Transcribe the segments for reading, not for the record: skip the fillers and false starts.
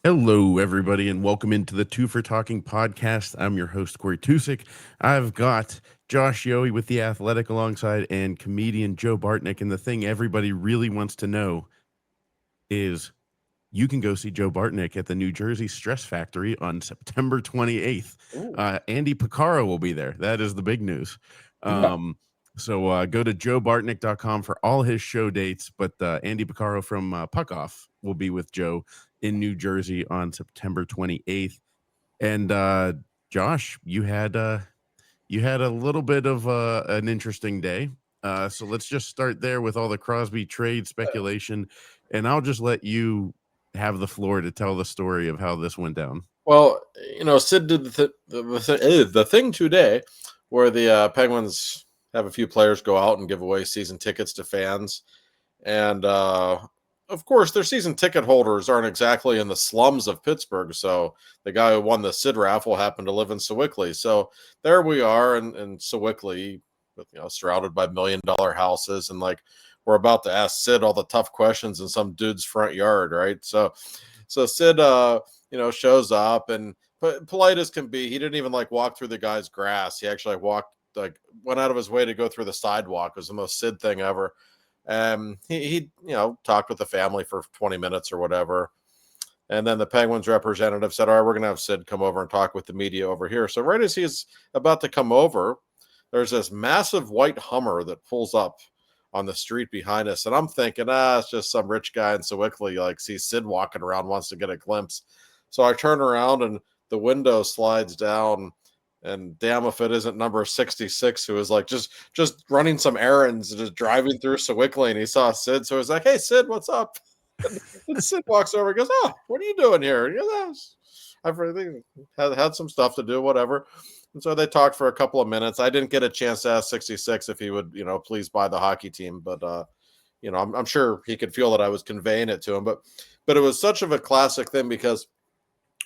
Hello, everybody, and welcome into the Two for Talking podcast. I'm your host, Corey Tusick. I've got Josh Yohe with The Athletic alongside and comedian Joe Bartnick. And the thing everybody really wants to know is you can go see Joe Bartnick at the New Jersey Stress Factory on September 28th. Andy Picaro will be there. That is the big news. So go to joebartnick.com for all his show dates. But Andy Picaro from Puck Off will be with Joe in New Jersey on September 28th. And Josh, you had a little bit of an interesting day. So let's just start there with all the Crosby trade speculation, and I'll just let you have the floor to tell the story of how this went down. Well, Sid did the thing today where the Penguins have a few players go out and give away season tickets to fans. And, of course, their season ticket holders aren't exactly in the slums of Pittsburgh. So the guy who won the Sid raffle happened to live in Sewickley. So there we are in Sewickley, surrounded by $1 million houses. And we're about to ask Sid all the tough questions in some dude's front yard, right? So Sid, shows up, and polite as can be, he didn't even walk through the guy's grass. He actually went out of his way to go through the sidewalk. It was the most Sid thing ever. He talked with the family for 20 minutes or whatever. And then the Penguins representative said, all right, we're going to have Sid come over and talk with the media over here. So right as he's about to come over, there's this massive white Hummer that pulls up on the street behind us. And I'm thinking, it's just some rich guy in Sewickley, sees Sid walking around, wants to get a glimpse. So I turn around and the window slides down, and damn if it isn't number 66, who was just running some errands, just driving through Sewickley, and he saw Sid. So he's like, hey, Sid, what's up? And Sid walks over and goes, oh, what are you doing here? And he goes, I've really had some stuff to do, whatever. And so they talked for a couple of minutes. I didn't get a chance to ask 66 if he would, please buy the hockey team. But, I'm sure he could feel that I was conveying it to him. But it was such of a classic thing because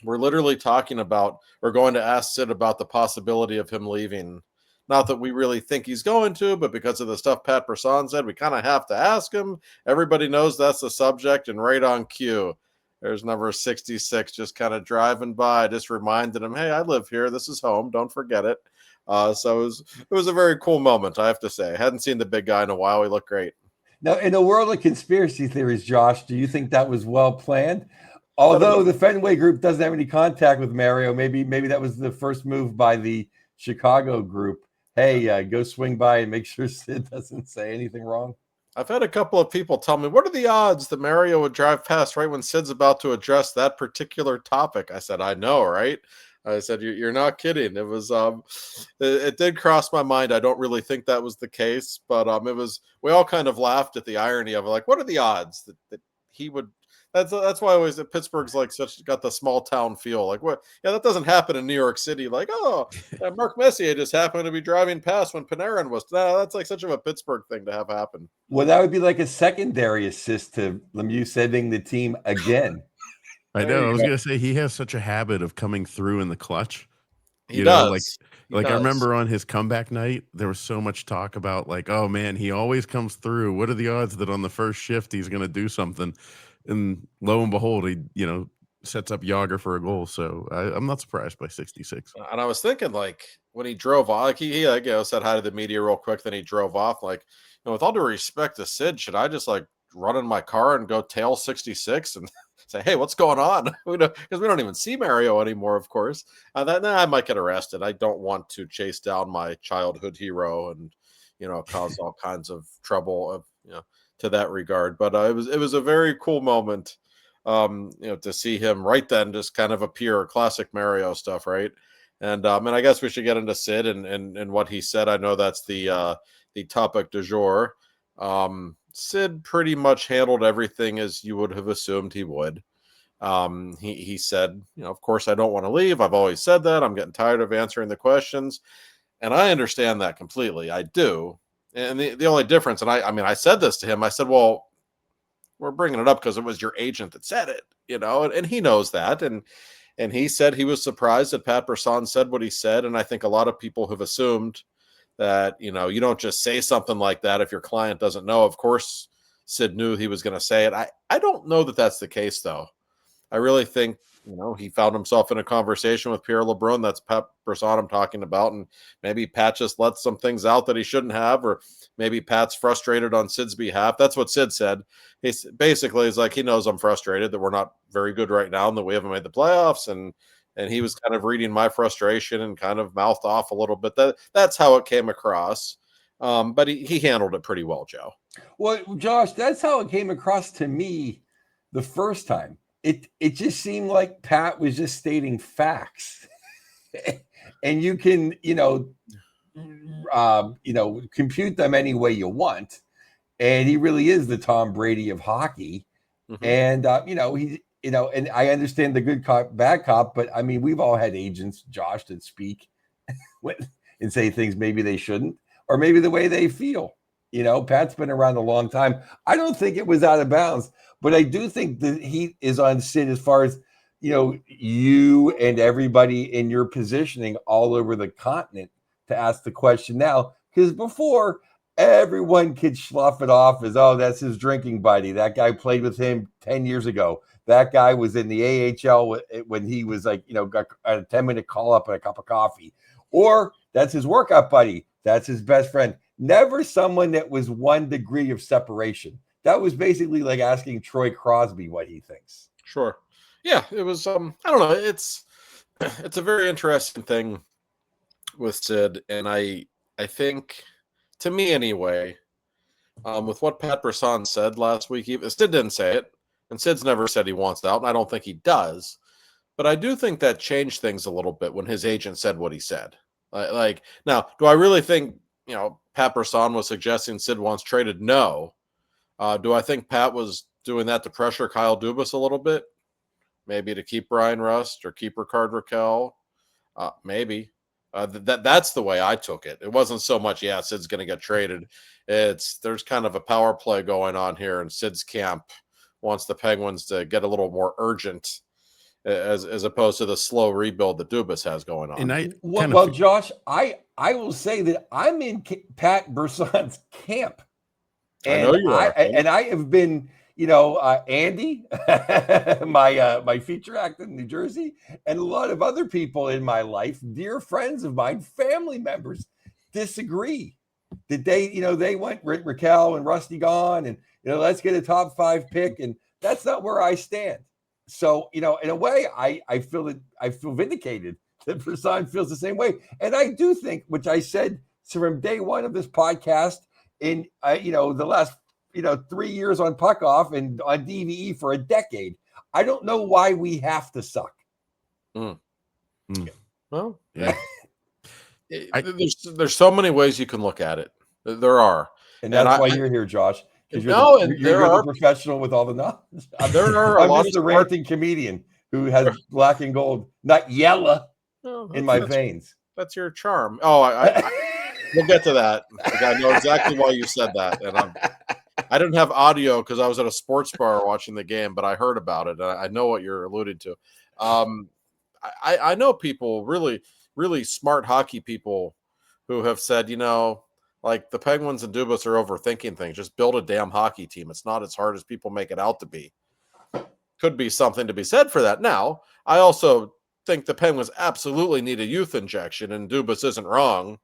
we're literally talking about, or going to ask Sid about the possibility of him leaving. Not that we really think he's going to, but because of the stuff Pat Brisson said, we kind of have to ask him. Everybody knows that's the subject, and right on cue, there's number 66 just kind of driving by. Just reminded him, hey, I live here. This is home. Don't forget it. So it was a very cool moment, I have to say. I hadn't seen the big guy in a while. He looked great. Now, in a world of conspiracy theories, Josh, do you think that was well planned? Although the Fenway Group doesn't have any contact with Mario, maybe that was the first move by the Chicago group. Hey, go swing by and make sure Sid doesn't say anything wrong. I've had a couple of people tell me, what are the odds that Mario would drive past right when Sid's about to address that particular topic? I said, I know, right? I said, you're not kidding. It was, it did cross my mind. I don't really think that was the case, but we all kind of laughed at the irony of it. What are the odds that he would? That's why I always Pittsburgh's got the small town feel. What? Yeah, that doesn't happen in New York City. Mark Messier just happened to be driving past when Panarin was. That's such of a Pittsburgh thing to have happen. Well, that would be like a secondary assist to Lemieux saving the team again. I know. I was going to say he has such a habit of coming through in the clutch. He does. I remember on his comeback night, there was so much talk about oh man, he always comes through. What are the odds that on the first shift he's going to do something? And lo and behold, he sets up Yager for a goal. So I'm not surprised by 66. And I was thinking when he drove off, he said hi to the media real quick. Then he drove off. With all due respect to Sid, should I just run in my car and go tail 66 and say, hey, what's going on? Because we don't even see Mario anymore, of course. I might get arrested. I don't want to chase down my childhood hero and, cause all kinds of trouble, to that regard. But it was a very cool moment, to see him right then just kind of appear, classic Mario stuff, right? And I guess we should get into Sid and what he said. I know that's the topic du jour. Sid pretty much handled everything as you would have assumed he would. He said, of course, I don't want to leave. I've always said that. I'm getting tired of answering the questions. And I understand that completely. I do. And the only difference, and I said this to him, I said, well, we're bringing it up because it was your agent that said it, and he knows that. And he said he was surprised that Pat Brisson said what he said. And I think a lot of people have assumed that, you don't just say something like that if your client doesn't know. Of course, Sid knew he was going to say it. I don't know that that's the case, though. I really think he found himself in a conversation with Pierre LeBrun. That's Pat Brisson I'm talking about. And maybe Pat just let some things out that he shouldn't have, or maybe Pat's frustrated on Sid's behalf. That's what Sid said. He's like, he knows I'm frustrated that we're not very good right now and that we haven't made the playoffs. And he was kind of reading my frustration and kind of mouthed off a little bit. That's how it came across. But he handled it pretty well, Joe. Well, Josh, that's how it came across to me the first time. It just seemed like Pat was just stating facts, and you can compute them any way you want. And he really is the Tom Brady of hockey. Mm-hmm. And and I understand the good cop, bad cop, but I mean, we've all had agents, Josh, that speak and say things maybe they shouldn't, or maybe the way they feel. Pat's been around a long time. I don't think it was out of bounds, but I do think the heat is on Sid as far as, you and everybody in your positioning all over the continent to ask the question now. Because before, everyone could slough it off as, oh, that's his drinking buddy. That guy played with him 10 years ago. That guy was in the AHL when he was got a 10-minute call up and a cup of coffee. Or that's his workout buddy. That's his best friend. Never someone that was 1 degree of separation. That was basically like asking Troy Crosby what he thinks. Sure. Yeah, it was, I don't know. It's a very interesting thing with Sid. And I think, to me anyway, with what Pat Brisson said last week, Sid didn't say it, and Sid's never said he wants out, and I don't think he does. But I do think that changed things a little bit when his agent said what he said. Now, do I really think, Pat Brisson was suggesting Sid wants traded? No. Do I think Pat was doing that to pressure Kyle Dubas a little bit? Maybe to keep Brian Rust or keep Rickard Rakell? Maybe. That's the way I took it. It wasn't so much, Sid's going to get traded. There's kind of a power play going on here, and Sid's camp wants the Penguins to get a little more urgent as opposed to the slow rebuild that Dubas has going on. And Josh, I will say that I'm in Pat Brisson's camp. And I know you are. And I have been, Andy, my feature actor in New Jersey, and a lot of other people in my life, dear friends of mine, family members, disagree that they want Raquel and Rusty gone, and let's get a top 5 pick, and that's not where I stand. So in a way, I feel vindicated that Brisson feels the same way, and I do think, which I said from day one of this podcast, in the last 3 years on Puck Off and on DVE for a decade, I don't know why we have to suck. Well, yeah. There's so many ways you can look at it. There are, and that's why you're here, Josh. Because you're a professional with all the knowledge. I'm just a ranting comedian who has black and gold, not yellow, in my veins. That's your charm. Oh, we'll get to that. I know exactly why you said that, and I didn't have audio because I was at a sports bar watching the game, but I heard about it. I know what you're alluding to. I know people, really, really smart hockey people, who have said, like the Penguins and Dubas are overthinking things. Just build a damn hockey team. It's not as hard as people make it out to be. Could be something to be said for that. Now, I also think the Penguins absolutely need a youth injection, and Dubas isn't wrong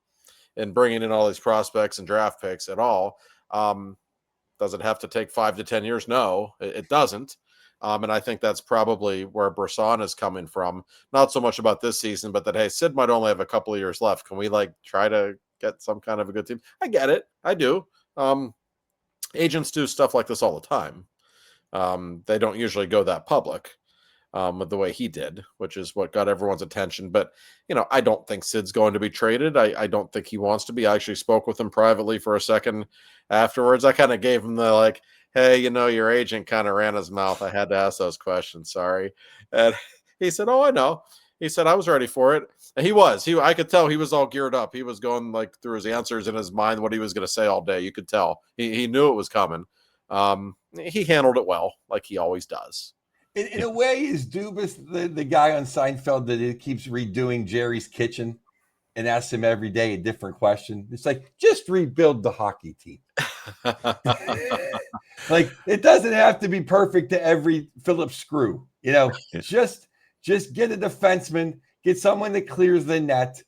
in bringing in all these prospects and draft picks at all. Does it have to take 5 to 10 years? No, it doesn't. And I think that's probably where Brisson is coming from. Not so much about this season, but that, hey, Sid might only have a couple of years left. Can we try to get some kind of a good team? I get it. I do. Agents do stuff like this all the time. They don't usually go that public with the way he did, which is what got everyone's attention. But, I don't think Sid's going to be traded. I don't think he wants to be. I actually spoke with him privately for a second afterwards. I kind of gave him the hey, your agent kind of ran his mouth. I had to ask those questions. Sorry. And he said, oh, I know. He said, I was ready for it. And he was. I could tell he was all geared up. He was going through his answers in his mind, what he was going to say all day. You could tell. He knew it was coming. He handled it well, like he always does. In a way, is Dubas the guy on Seinfeld that it keeps redoing Jerry's Kitchen and asks him every day a different question? It's like, just rebuild the hockey team. It doesn't have to be perfect to every Phillips screw. Just Just get a defenseman, get someone that clears the net,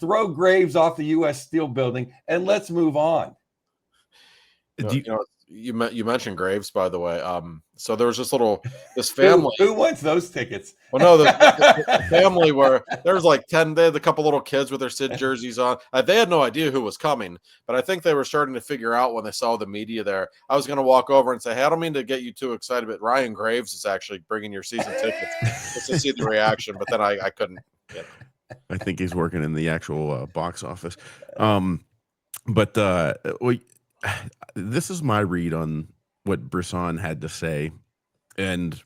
throw Graves off the U.S. Steel building, and let's move on. You mentioned Graves, by the way. So there was this family. Who wants those tickets? Well, no, the family where there was like 10. They had a couple little kids with their Sid jerseys on. They had no idea who was coming, but I think they were starting to figure out when they saw the media there. I was going to walk over and say, "Hey, I don't mean to get you too excited, but Ryan Graves is actually bringing your season tickets just to see the reaction." But then I couldn't. I think he's working in the actual box office. This is my read on what Brisson had to say. And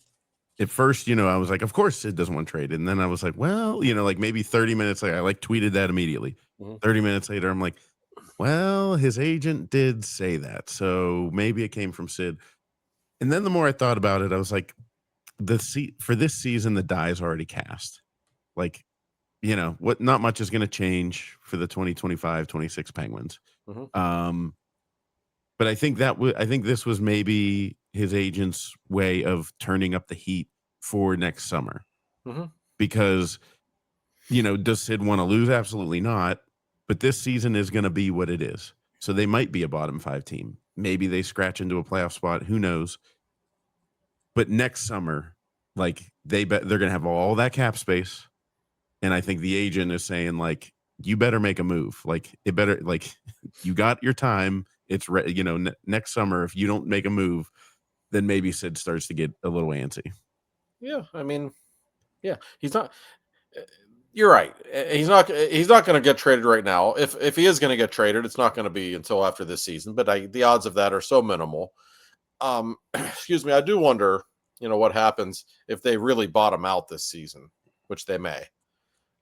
at first, I was like, of course Sid doesn't want to trade. And then I was like, well, like maybe 30 minutes later, I tweeted that immediately. 30 minutes later, I'm like, well, his agent did say that. So maybe it came from Sid. And then the more I thought about it, I was like, for this season, the die is already cast. Like, not much is going to change for the 2025-26 Penguins. But I think this was maybe his agent's way of turning up the heat for next summer. Because, does Sid want to lose? Absolutely not. But this season is going to be what it is. So they might be a bottom 5 team. Maybe they scratch into a playoff spot. Who knows? But next summer, like they're going to have all that cap space. And I think the agent is saying, like, you better make a move. Like, it better, like, you got your time. It's next summer, if you don't make a move, then maybe Sid starts to get a little antsy. Yeah, I mean, yeah, he's not. You're right. He's not going to get traded right now. If he is going to get traded, it's not going to be until after this season. But the odds of that are so minimal. Excuse me. I do wonder, what happens if they really bottom out this season, which they may.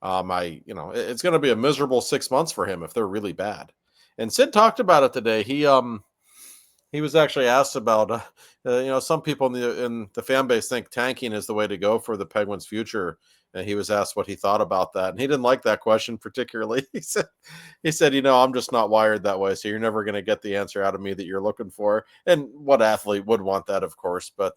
It's going to be a miserable 6 months for him if they're really bad. And Sid talked about it today. He was actually asked about, some people in the fan base think tanking is the way to go for the Penguins' future. And he was asked what he thought about that. And he didn't like that question particularly. He said, I'm just not wired that way. So you're never going to get the answer out of me that you're looking for. And what athlete would want that, of course. But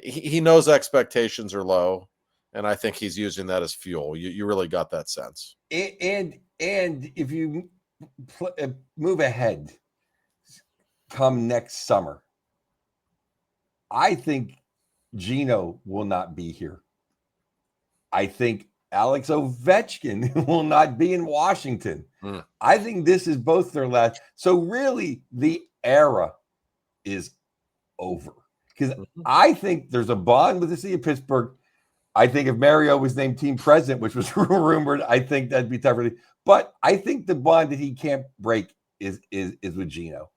he knows expectations are low. And I think he's using that as fuel. You really got that sense. And if you move ahead, come next summer, I think Gino will not be here. I think Alex Ovechkin will not be in Washington. I think this is both their last. So really, the era is over. Because I think there's a bond with the city of Pittsburgh. I think if Mario was named team president, which was rumored, I think that'd be tougher. But I think the bond that he can't break is with Gino.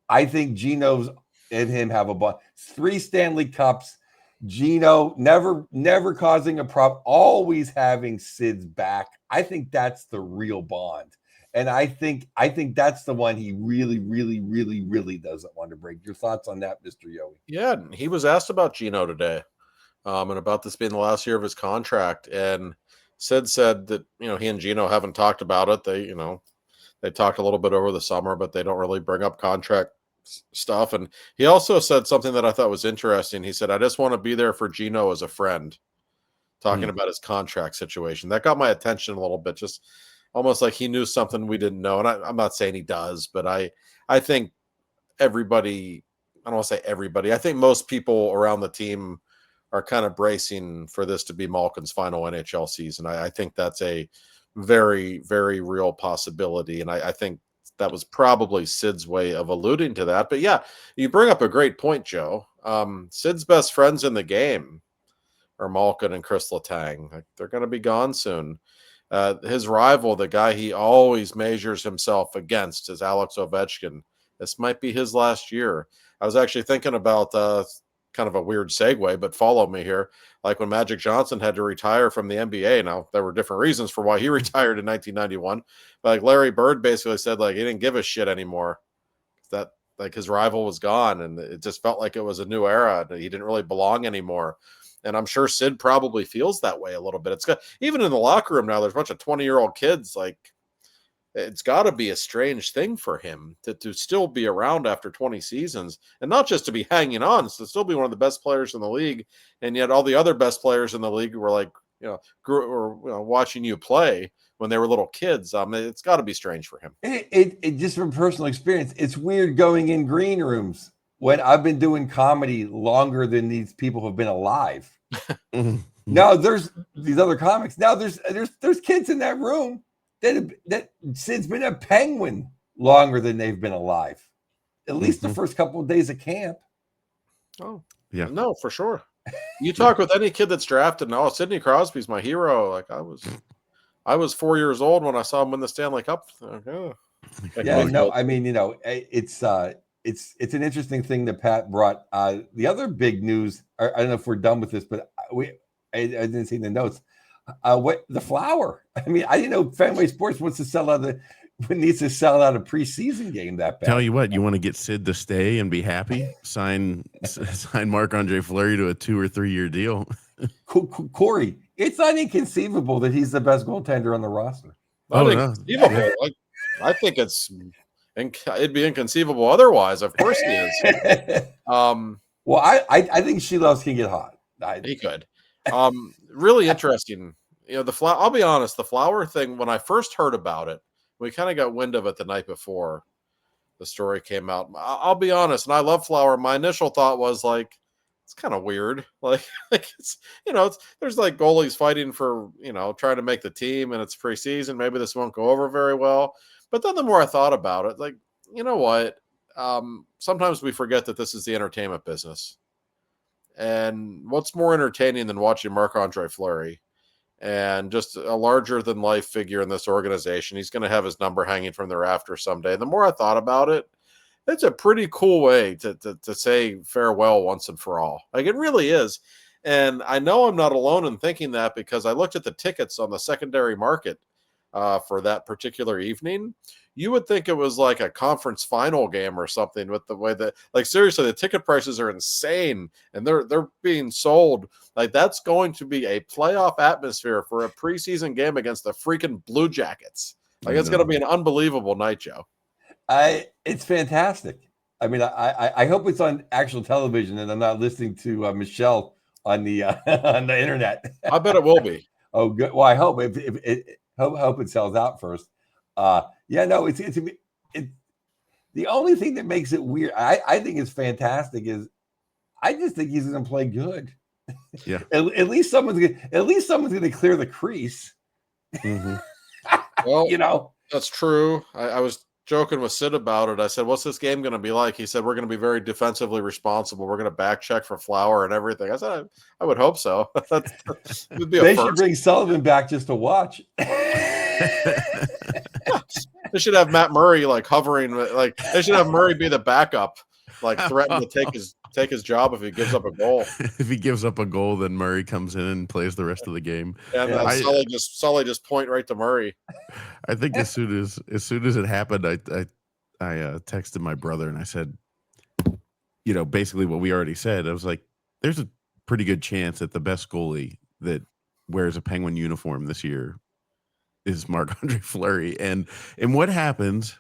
I think Gino's and him have a bond. 3 Stanley Cups. Gino never causing a problem, always having Sid's back. I think that's the real bond. And I think that's the one he really, really, really, really doesn't want to break. Your thoughts on that, Mr. Yowie? Yeah, he was asked about Gino today. And about this being the last year of his contract. And Sid said that, he and Gino haven't talked about it. They talked a little bit over the summer, but they don't really bring up contract stuff. And he also said something that I thought was interesting. He said, I just want to be there for Gino as a friend, talking about his contract situation. That got my attention a little bit, just almost like he knew something we didn't know. And I'm not saying he does, but I think everybody, I don't want to say everybody, I think most people around the team are kind of bracing for this to be Malkin's final NHL season. I think that's a very, very real possibility. And I think that was probably Sid's way of alluding to that. But yeah, you bring up a great point, Joe. Sid's best friends in the game are Malkin and Chris Letang. They're going to be gone soon. His rival, the guy he always measures himself against, is Alex Ovechkin. This might be his last year. I was actually thinking about kind of a weird segue, but follow me here. Like when Magic Johnson had to retire from the NBA. Now, there were different reasons for why he retired in 1991. But like Larry Bird basically said, like, he didn't give a shit anymore. That like his rival was gone, and it just felt like it was a new era. He didn't really belong anymore. And I'm sure Sid probably feels that way a little bit. It's got, even in the locker room now, there's a bunch of 20-year-old kids. Like, it's got to be a strange thing for him to still be around after 20 seasons, and not just to be hanging on, to still be one of the best players in the league. And yet all the other best players in the league were like, watching you play when they were little kids. It's got to be strange for him. It just from personal experience, it's weird going in green rooms when I've been doing comedy longer than these people have been alive. Now there's these other comics. Now there's kids in that room that Sid's been a Penguin longer than they've been alive. At least the first couple of days of camp. Oh, yeah. No, for sure. You talk with any kid that's drafted, no, Sidney Crosby's my hero. Like I was 4 years old when I saw him win the Stanley Cup. Yeah, no, I mean, it's an interesting thing that Pat brought. The other big news, I don't know if we're done with this, but I didn't see the notes. What the Flower? I mean, I didn't know Fenway Sports needs to sell out a preseason game that bad. Tell you what, you want to get Sid to stay and be happy? Sign Marc-Andre Fleury to a 2 or 3 year deal. Corey, it's not inconceivable that he's the best goaltender on the roster. Inconceivable. Yeah. I think it'd be inconceivable otherwise. Of course he is. Well, I think Shelos can get hot. He could. Really interesting. I'll be honest, the Flower thing, when I first heard about it, we kind of got wind of it the night before the story came out. I'll be honest, and I love Flower. My initial thought was like, it's kind of weird. Like it's there's like goalies fighting for, trying to make the team, and it's preseason. Maybe this won't go over very well. But then the more I thought about it, like, you know what? Sometimes we forget that this is the entertainment business. And what's more entertaining than watching Marc-Andre Fleury and just a larger than life figure in this organization? He's going to have his number hanging from the rafters someday. And the more I thought about it, it's a pretty cool way to say farewell once and for all. Like, it really is. And I know I'm not alone in thinking that, because I looked at the tickets on the secondary market for that particular evening. You would think it was like a conference final game or something, with the way that, like, seriously, the ticket prices are insane, and they're being sold like that's going to be a playoff atmosphere for a preseason game against the freaking Blue Jackets. Like, it's going to be an unbelievable night, Joe. It's fantastic. I mean, I hope it's on actual television and I'm not listening to Michelle on the on the internet. I bet it will be. Oh, good. Well, I hope hope it sells out first. Yeah, no, it's the only thing that makes it weird. I think it's fantastic is I just think he's going to play good. Yeah. At least someone's going to clear the crease. Mm-hmm. Well, that's true. I was joking with Sid about it. I said, what's this game going to be like? He said, we're going to be very defensively responsible. We're going to back check for Flower and everything. I said, I would hope so. Would be they should bring Sullivan back just to watch. They should have Matt Murray like hovering, like they should have Murray be the backup, like threaten to take his job if he gives up a goal. If he gives up a goal, then Murray comes in and plays the rest of the game. And Sully just point right to Murray. I think as soon as it happened, I texted my brother and I said, basically what we already said. I was like, there's a pretty good chance that the best goalie that wears a Penguin uniform this year is Marc-Andre Fleury. And what happens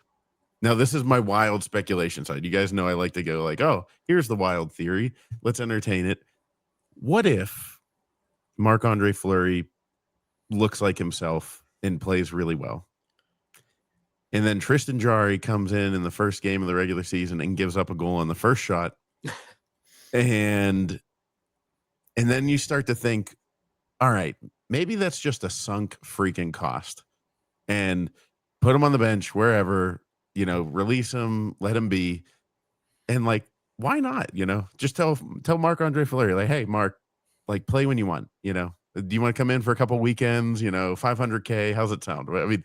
now, this is my wild speculation side. You guys know I like to go like, oh, here's the wild theory. Let's entertain it. What if Marc-Andre Fleury looks like himself and plays really well? And then Tristan Jarry comes in the first game of the regular season and gives up a goal on the first shot. And then you start to think, all right, maybe that's just a sunk freaking cost, and put him on the bench wherever, release him, let him be. And like, why not? Just tell Marc-Andre Fleury, like, hey, Mark, like, play when you want, do you want to come in for a couple weekends, $500K? How's it sound? I mean,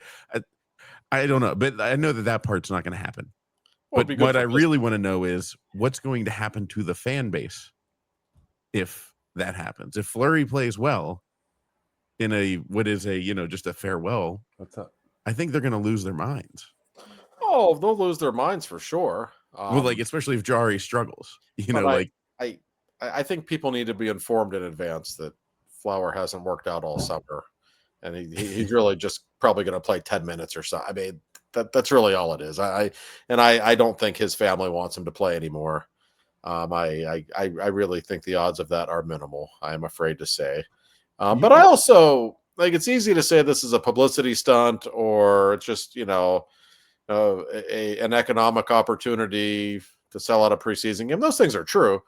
I don't know, but I know that part's not going to happen. Well, but what I really want to know is what's going to happen to the fan base if that happens. If Fleury plays well in just a farewell, what's up? I think they're going to lose their minds. Oh, they'll lose their minds for sure. Especially if Jarry struggles, I think people need to be informed in advance that Flower hasn't worked out all summer, and he's really just probably going to play 10 minutes or so. I mean, that's really all it is. I don't think his family wants him to play anymore. I really think the odds of that are minimal, I'm afraid to say. But I also like, it's easy to say this is a publicity stunt or it's just, an economic opportunity to sell out a preseason game. Those things are true.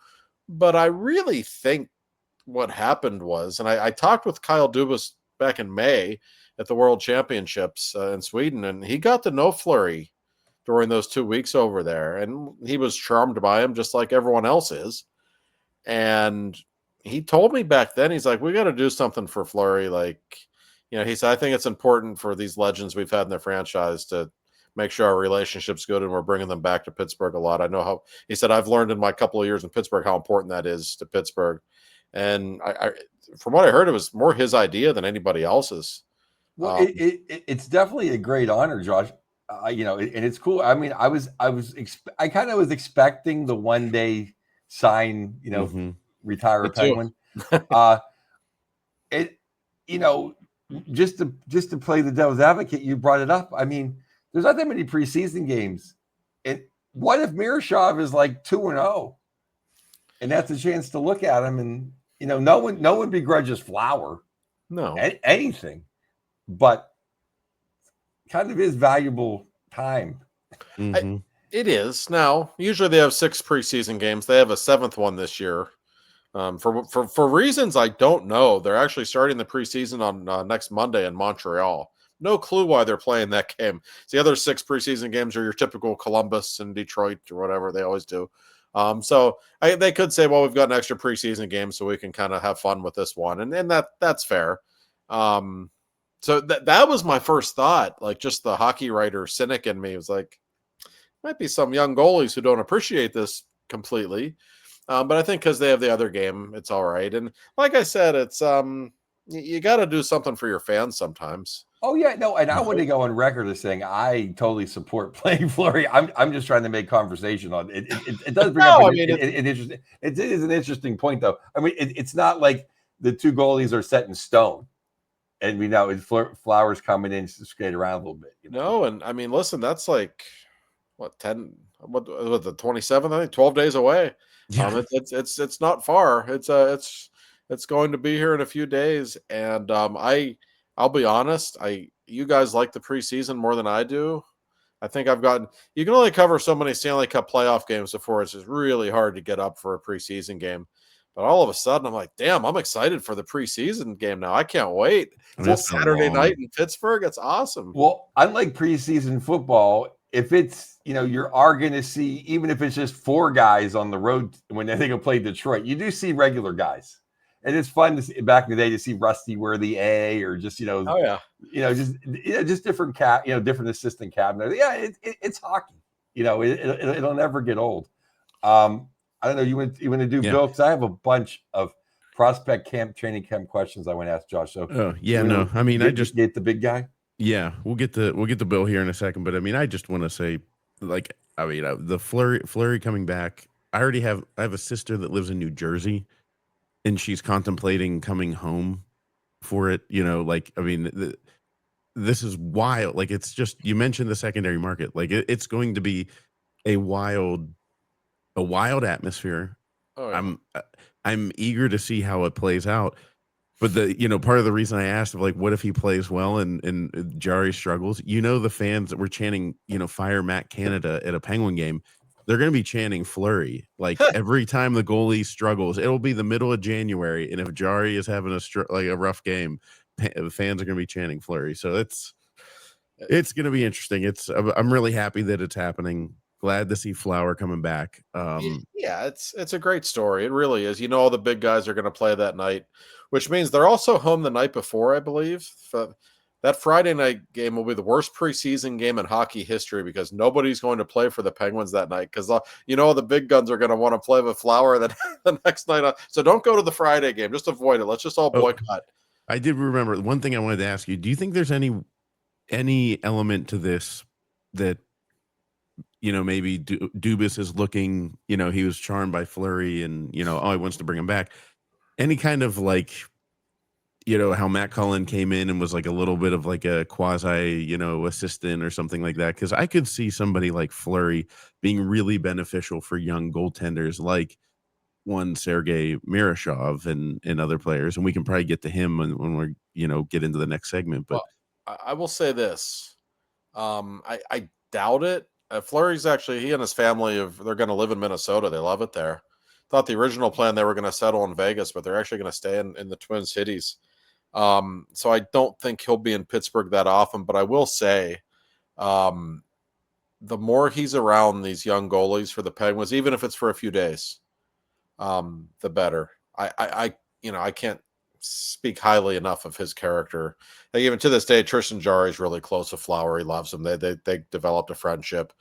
But I really think what happened was, and I talked with Kyle Dubas back in May at the World Championships in Sweden, and he got to know Fleury during those 2 weeks over there, and he was charmed by him just like everyone else is. And he told me back then, he's like, we got to do something for Fleury. Like, he said, I think it's important for these legends we've had in the franchise to make sure our relationship's good and we're bringing them back to Pittsburgh a lot. I know how, he said, I've learned in my couple of years in Pittsburgh how important that is to Pittsburgh. And I from what I heard, it was more his idea than anybody else's. Well, it's definitely a great honor, Josh. And it's cool. I mean, I kind of was expecting the one day sign, retire a Penguin. Just to play the devil's advocate, you brought it up. I mean, there's not that many preseason games. And what if Miroshov is like 2-0, and that's a chance to look at him? And no one begrudges Flower, anything, but kind of is valuable time. It is. Now, usually they have 6 preseason games. They have a 7th one this year. For reasons I don't know, they're actually starting the preseason on next Monday in Montreal. No clue why they're playing that game. The other 6 preseason games are your typical Columbus and Detroit or whatever they always do. So they could say, well, we've got an extra preseason game, so we can kind of have fun with this one, and that's fair. So that was my first thought. Like, just the hockey writer cynic in me was like, might be some young goalies who don't appreciate this completely. But I think because they have the other game, it's all right. And like I said, it's you got to do something for your fans sometimes. Oh yeah, no, and I want to go on record as saying I totally support playing Fleury. I'm just trying to make conversation on it. It does bring up an interesting. It is an interesting point, though. I mean, it's not like the 2 goalies are set in stone, and we know Flowers coming in to skate around a little bit. No, and I mean, listen, that's like what the 27th? I think 12 days away. Yeah. It's not far. It's going to be here in a few days, and I'll be honest, you guys like the preseason more than I do. I think you can only cover so many Stanley Cup playoff games before it's just really hard to get up for a preseason game. But all of a sudden, I'm like, damn, I'm excited for the preseason game now. I can't wait. It's Saturday night in Pittsburgh. It's awesome. Well, unlike preseason football, if it's, you are going to see, even if it's just 4 guys on the road when they go play Detroit, you do see regular guys. And it's fun to see, back in the day, to see Rusty wear the A, or just just different different assistant cabinet. Yeah, it's hockey. It'll never get old. I don't know. You want to do Bill? Because I have a bunch of prospect camp, training camp questions I want to ask Josh. So I mean, I just get the big guy. Yeah, we'll get the Bill here in a second, but I mean, I just want to say, like, I mean, the Fleury coming back. I have a sister that lives in New Jersey, and she's contemplating coming home for it. Like, I mean, this is wild. Like, it's just, you mentioned the secondary market. Like, it's going to be a wild atmosphere. Oh, yeah. I'm eager to see how it plays out. But part of the reason I asked, like, what if he plays well and Jari struggles? The fans that were chanting, fire Matt Canada at a Penguin game, they're going to be chanting Fleury. Like, every time the goalie struggles, it'll be the middle of January, and if Jari is having a rough game, the fans are going to be chanting Fleury. So it's going to be interesting. I'm really happy that it's happening. Glad to see Flower coming back. Yeah, it's a great story. It really is. All the big guys are going to play that night, which means they're also home the night before, I believe. That Friday night game will be the worst preseason game in hockey history because nobody's going to play for the Penguins that night because the big guns are going to want to play with Flower the next night. So don't go to the Friday game. Just avoid it. Let's just all boycott. I did remember one thing I wanted to ask you. Do you think there's any element to this that maybe Dubas is looking, he was charmed by Fleury and, he wants to bring him back. Any kind of, like, how Matt Cullen came in and was like a little bit of like a quasi, assistant or something like that. Cause I could see somebody like Fleury being really beneficial for young goaltenders like one Sergei Mirashov and other players. And we can probably get to him when we're, get into the next segment. But Well, I will say this. I doubt it. Fleury's actually, he and his family, they're going to live in Minnesota. They love it there. Thought the original plan they were going to settle in Vegas, but they're actually going to stay in the Twin Cities. So I don't think he'll be in Pittsburgh that often, but I will say, the more he's around these young goalies for the Penguins, even if it's for a few days, the better. I can't speak highly enough of his character. Like, even to this day, Tristan Jarry is really close to Flower. He loves him. They developed a friendship.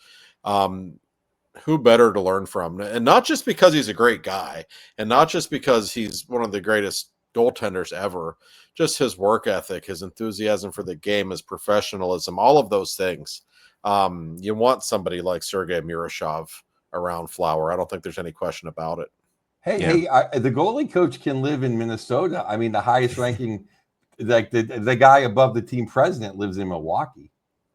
Who better to learn from? And not just because he's a great guy, and not just because he's one of the greatest goaltenders ever, just his work ethic, his enthusiasm for the game, his professionalism, all of those things. You want somebody like Sergei Mirashov around Flower. I don't think there's any question about it. Hey, the goalie coach can live in Minnesota. I mean, the highest ranking, like the guy above the team president lives in Milwaukee.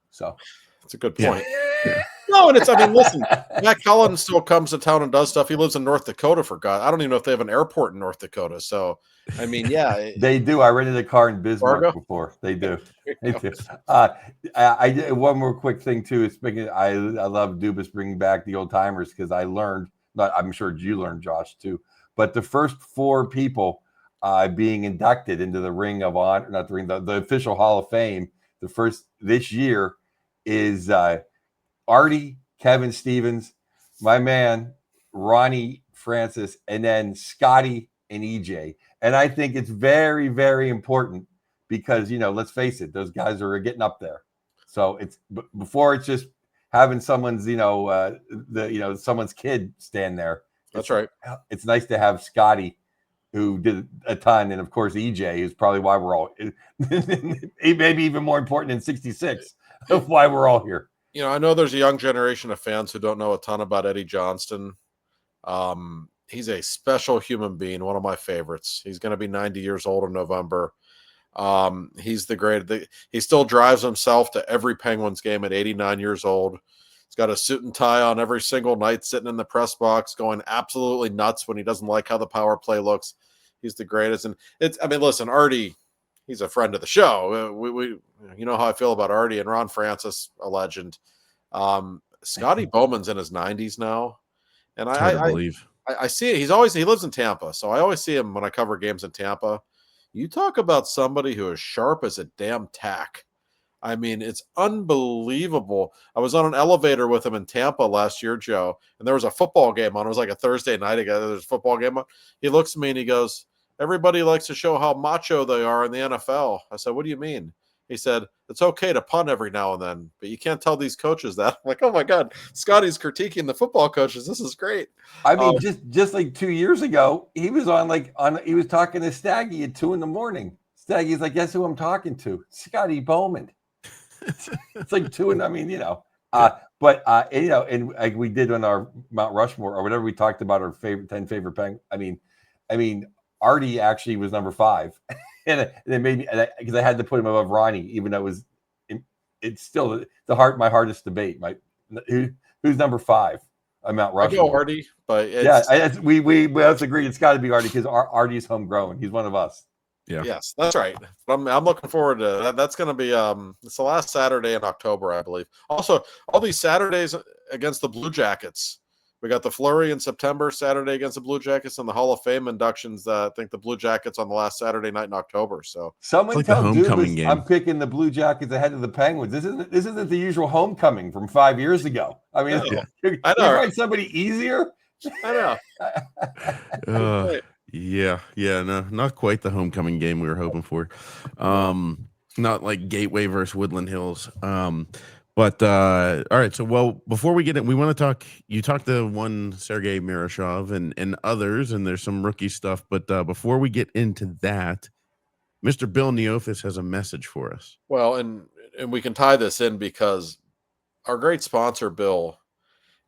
So that's a good point. Yeah. No, and listen, Matt Cullen still comes to town and does stuff. He lives in North Dakota, for God. I don't even know if they have an airport in North Dakota. So, yeah. They do. I rented a car in Bismarck before. They do. They do. I one more quick thing, too. Speaking, I love Dubas bringing back the old timers because I learned, I'm sure you learned, Josh, too, but the first 4 people being inducted into the Ring of Honor, not the Ring, the official Hall of Fame, the first this year is Artie, Kevin Stevens, my man, Ronnie Francis, and then Scotty and EJ. And I think it's very, very important because, let's face it, those guys are getting up there. So it's before it's just having someone's, someone's kid stand there. That's right. It's nice to have Scotty, who did a ton, and of course EJ, who's probably why we're all maybe even more important than 66 of why we're all here. I know there's a young generation of fans who don't know a ton about Eddie Johnston. He's a special human being, one of my favorites. He's going to be 90 years old in November. He's the great. He still drives himself to every Penguins game at 89 years old. He's got a suit and tie on every single night, sitting in the press box, going absolutely nuts when he doesn't like how the power play looks. He's the greatest. And listen, Artie, he's a friend of the show. We how I feel about Artie, and Ron Francis, a legend. Scotty Bowman's in his 90s now. And I see it. He lives in Tampa. So I always see him when I cover games in Tampa. You talk about somebody who is sharp as a damn tack. It's unbelievable. I was on an elevator with him in Tampa last year, Joe, and there was a football game on. It was like a Thursday night ago. There's a football game on. He looks at me and he goes, "Everybody likes to show how macho they are in the NFL." I said, "What do you mean?" He said, "It's okay to punt every now and then, but you can't tell these coaches that." I'm like, oh my God, Scotty's critiquing the football coaches. This is great. Just like 2 years ago, he was he was talking to Staggy at 2 a.m. Staggy's like, "Guess who I'm talking to? Scotty Bowman." It's like 2 and and like we did on our Mount Rushmore or whatever, we talked about our 10 favorite Penguins. Artie actually was number 5, and it made me, because I had to put him above Ronnie, even though it's still my hardest debate. Who's number 5 on Mount Rushmore? I go Artie, but we let's agree it's got to be Artie because Artie's homegrown. He's one of us. Yeah. Yes, that's right. I'm looking forward to that. That's going to be it's the last Saturday in October, I believe. Also, all these Saturdays against the Blue Jackets. We got the Fleury in September, Saturday against the Blue Jackets, and the Hall of Fame inductions. I think the Blue Jackets on the last Saturday night in October. So someone tell Dubas I'm picking the Blue Jackets ahead of the Penguins. This isn't the usual homecoming from 5 years ago. I know. You find somebody easier. I know. Yeah, no, not quite the homecoming game we were hoping for. Not like Gateway versus Woodland Hills. But all right, so before we get in, we want to talk. You talked to one Sergei Mirashov and others, and there's some rookie stuff. But before we get into that, Mr. Bill Neofis has a message for us. Well, and we can tie this in because our great sponsor, Bill,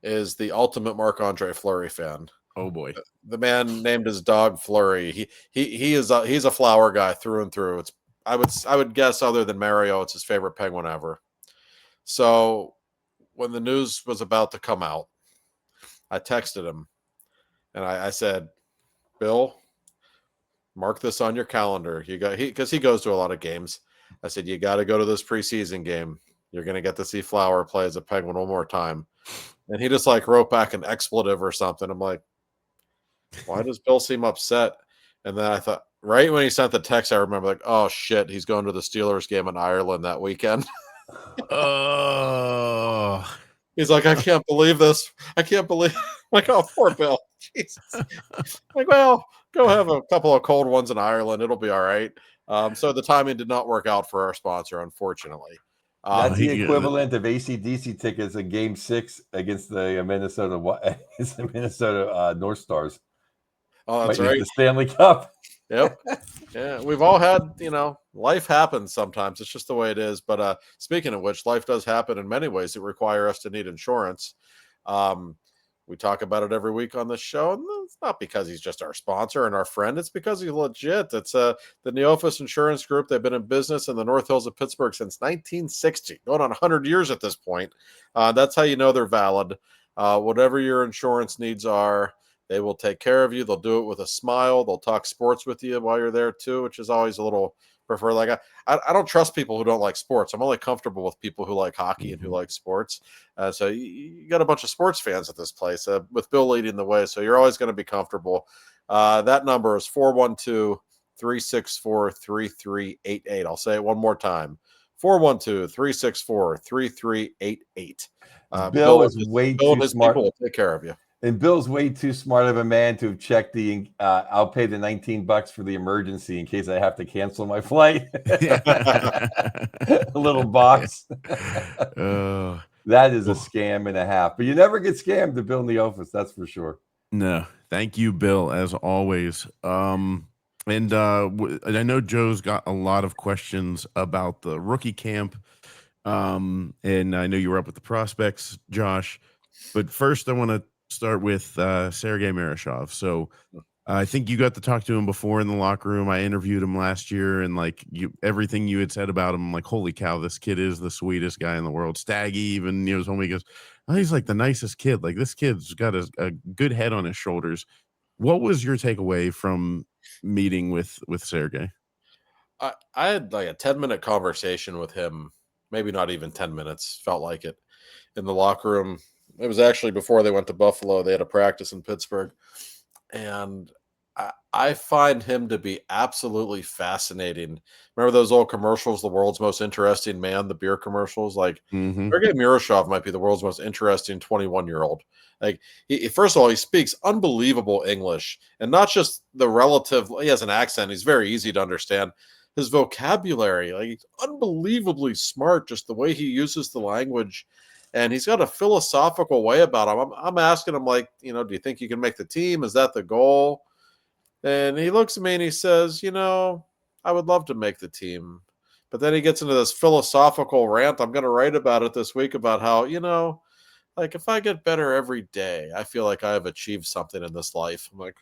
is the ultimate Marc-Andre Fleury fan. Oh boy. The man named his dog Flurry. He's a flower guy through and through. I would guess, other than Mario, it's his favorite penguin ever. So when the news was about to come out, I texted him and I said, Bill, mark this on your calendar. Because he goes to a lot of games. I said, you got to go to this preseason game. You're going to get to see Flower play as a Penguin one more time. And he just like wrote back an expletive or something. I'm like, why does Bill seem upset? And then I thought, right when he sent the text, I remember like, oh shit, he's going to the Steelers game in Ireland that weekend. Oh. He's like, I can't believe this. I can't believe. Like, oh, poor Bill. Jesus. Like, well, go have a couple of cold ones in Ireland. It'll be all right. So the timing did not work out for our sponsor, unfortunately. That's the equivalent of AC/DC tickets in Game 6 against the Minnesota North Stars. Oh, that's right. The Stanley Cup. Yep. Yeah, we've all had, life happens sometimes. It's just the way it is. But speaking of which, life does happen in many ways that require us to need insurance. We talk about it every week on this show, and it's not because he's just our sponsor and our friend. It's because he's legit. It's the Neofus Insurance Group. They've been in business in the North Hills of Pittsburgh since 1960, going on 100 years at this point. That's how you know they're valid. Whatever your insurance needs are, they will take care of you. They'll do it with a smile. They'll talk sports with you while you're there too, which is always a little prefer. Like I don't trust people who don't like sports. I'm only comfortable with people who like hockey and who like sports. So you got a bunch of sports fans at this place with Bill leading the way. So you're always going to be comfortable. That number is 412-364-3388. I'll say it one more time. 412-364-3388. Bill is way too smart. People will take care of you. And Bill's way too smart of a man to have checked the I'll pay the $19 for the emergency in case I have to cancel my flight. A little box. That is a scam and a half. But you never get scammed to Bill in the office, that's for sure. No. Thank you, Bill, as always. And I know Joe's got a lot of questions about the rookie camp. And I know you were up with the prospects, Josh. But first, I want to start with Sergei Marashov. So I think you got to talk to him before in the locker room. I interviewed him last year, and everything you had said about him, I'm like, holy cow, this kid is the sweetest guy in the world. Staggy even told me, he goes, oh, he's like the nicest kid. Like, this kid's got a good head on his shoulders. What was your takeaway from meeting with Sergei? I had like a 10-minute conversation with him, maybe not even 10 minutes, felt like it, in the locker room. It was actually before they went to Buffalo. They had a practice in Pittsburgh. And I find him to be absolutely fascinating. Remember those old commercials, The World's Most Interesting Man, the beer commercials? Like, Sergei Marashov might be the world's most interesting 21-year-old. Like, first of all, he speaks unbelievable English. And not just the relative, he has an accent. He's very easy to understand. His vocabulary, like, he's unbelievably smart, just the way he uses the language. And he's got a philosophical way about him. I'm asking him, like, do you think you can make the team? Is that the goal? And he looks at me and he says, I would love to make the team. But then he gets into this philosophical rant. I'm going to write about it this week about how, like, if I get better every day, I feel like I have achieved something in this life. I'm like,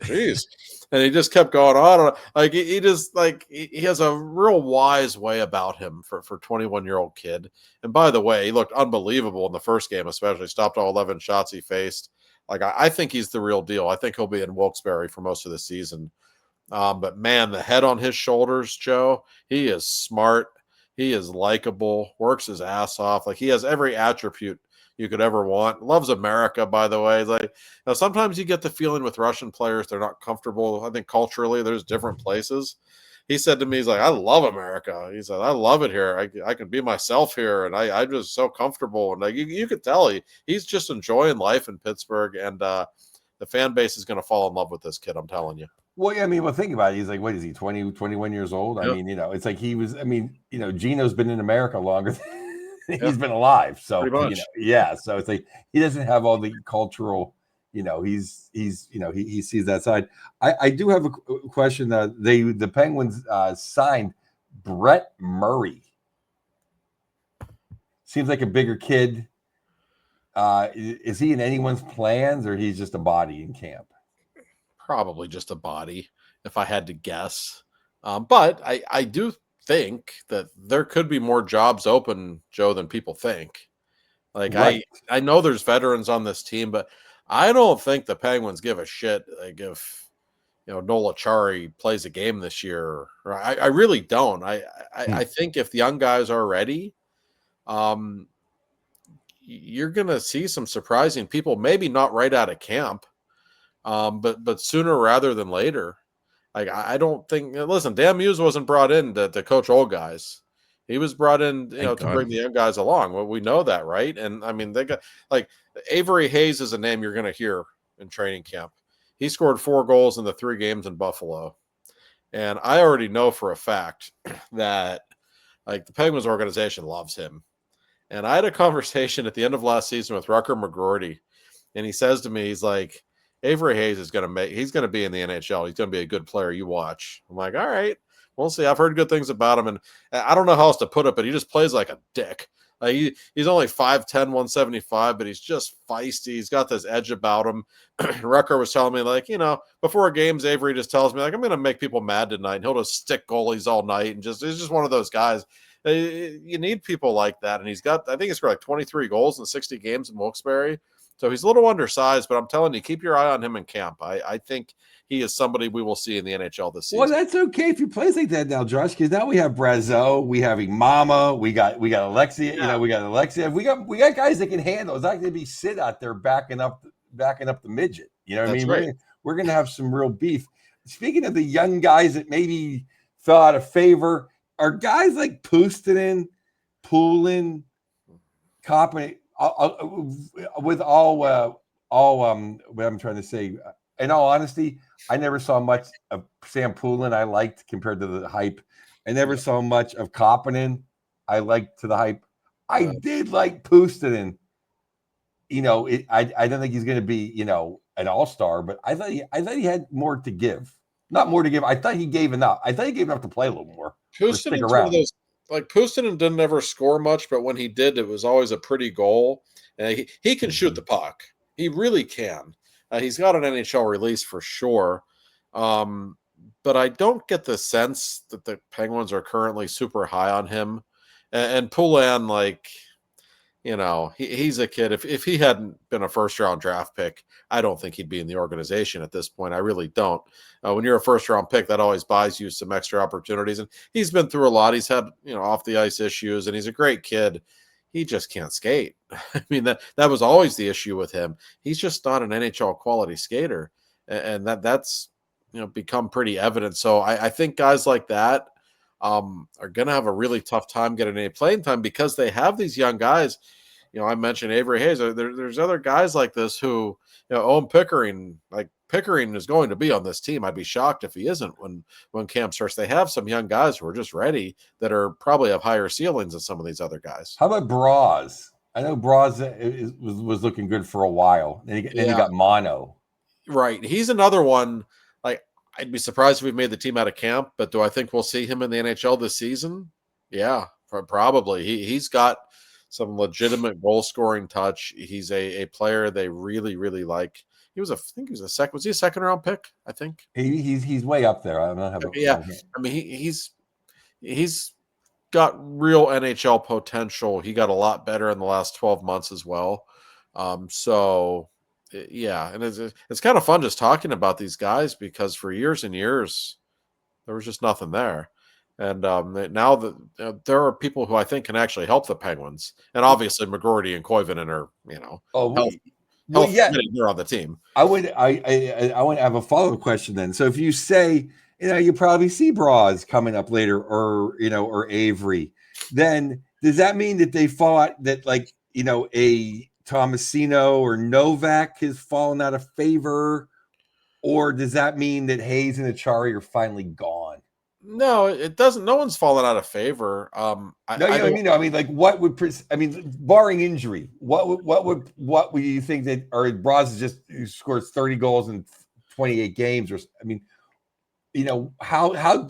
geez. And he just kept going on. Like, he just, like, he has a real wise way about him for 21-year-old kid. And by the way, he looked unbelievable in the first game, especially stopped all 11 shots he faced. Like, I think he's the real deal. I think he'll be in Wilkes-Barre for most of the season. But man, the head on his shoulders, Joe, he is smart. He is likable, works his ass off. Like, he has every attribute you could ever want. Loves America, by the way. Like, sometimes you get the feeling with Russian players, they're not comfortable. I think culturally there's different places. He said to me, he's like, I love America. He said, I love it here. I can be myself here. And I'm just so comfortable. And like, you could tell he's just enjoying life in Pittsburgh. And the fan base is going to fall in love with this kid. I'm telling you. Well, yeah, I mean, think about it. He's like, what is he, 20, 21 years old? Yep. I mean, it's like Gino's been in America longer than he's been alive. So, so it's like he doesn't have all the cultural, he sees that side. I do have a question. The Penguins signed Brett Murray. Seems like a bigger kid. Is he in anyone's plans, or he's just a body in camp? Probably just a body, if I had to guess. But I do think that there could be more jobs open, Joe, than people think. Like Right. I know there's veterans on this team, but I don't think the Penguins give a shit. Like if Nola Chari plays a game this year, I really don't. I think if the young guys are ready, um, you're gonna see some surprising people. Maybe not right out of camp, but sooner rather than later. Like I don't think. Listen, Dan Muse wasn't brought in to coach old guys. He was brought in, Thank to God. bring the young guys along. Well, we know that, right? And I mean, they got like Avery Hayes is a name you're going to hear in training camp. He scored 4 goals in the 3 games in Buffalo, and I already know for a fact that like the Penguins organization loves him. And I had a conversation at the end of last season with Rucker McGroarty, and he says to me, he's like, Avery Hayes is he's going to be in the NHL. He's going to be a good player. You watch. I'm like, all right, we'll see. I've heard good things about him, and I don't know how else to put it, but he just plays like a dick. Like he's only 5'10", 175, but he's just feisty. He's got this edge about him. Rucker was telling me, like, before games, Avery just tells me, like, I'm going to make people mad tonight. And he'll just stick goalies all night, and he's just one of those guys. You need people like that, and I think he's got like 23 goals in 60 games in Wilkes-Barre. So he's a little undersized, but I'm telling you, keep your eye on him in camp. I think he is somebody we will see in the NHL this season. Well, that's okay if he plays like that now, Josh, because now we have Brazeau, we have Imama, we got Alexia, we got Alexia. We got guys that can handle. It's not going to be Sid out there backing up the midget. You know what I mean? Right. We're gonna have some real beef. Speaking of the young guys that maybe fell out of favor, are guys like Puustinen, Poulin, Koppen, with all what I'm trying to say. In all honesty, I never saw much of Sam Poulin I liked compared to the hype. I never saw much of Koppinen I liked to the hype. I did like Puustinen. I don't think he's going to be, an all-star, but I thought he had more to give. Not more to give. I thought he gave enough. I thought he gave enough to play a little more. Puustinen's one of those, like Puustinen didn't ever score much, but when he did, it was always a pretty goal. And he can shoot the puck. He really can. He's got an NHL release for sure. But I don't get the sense that the Penguins are currently super high on him. And Poulin, like, he's a kid. If he hadn't been a first-round draft pick, I don't think he'd be in the organization at this point. I really don't. When you're a first-round pick, that always buys you some extra opportunities. And he's been through a lot. He's had, off-the-ice issues, and he's a great kid. He just can't skate. I mean, that was always the issue with him. He's just not an NHL quality skater, and that's become pretty evident. So I think guys like that are going to have a really tough time getting any playing time because they have these young guys. I mentioned Avery Hayes. There's other guys like this who, Owen Pickering, like Pickering is going to be on this team. I'd be shocked if he isn't when camp starts. They have some young guys who are just ready that are probably have higher ceilings than some of these other guys. How about Braz? I know Braz was looking good for a while. Then he got mono. Right. He's another one. Like, I'd be surprised if we made the team out of camp, but do I think we'll see him in the NHL this season? Yeah, probably. He's got some legitimate goal scoring touch. He's a player they really, really like. Was he a second round pick? I think he's way up there. I don't have I mean, he's got real NHL potential. He got a lot better in the last 12 months as well. So yeah, and it's kind of fun just talking about these guys because for years and years there was just nothing there. And now that there are people who I think can actually help the Penguins, and obviously McGroarty and Koivunen are they're on the team. I want to have a follow-up question then. So if you say you probably see Braz coming up later, or Avery, then does that mean that they fall out, that a Tomasino or Novak has fallen out of favor, or does that mean that Hayes and Achari are finally gone? No, it doesn't. No one's fallen out of favor. What would barring injury, what would you think that, or Braz scores 30 goals in 28 games, or how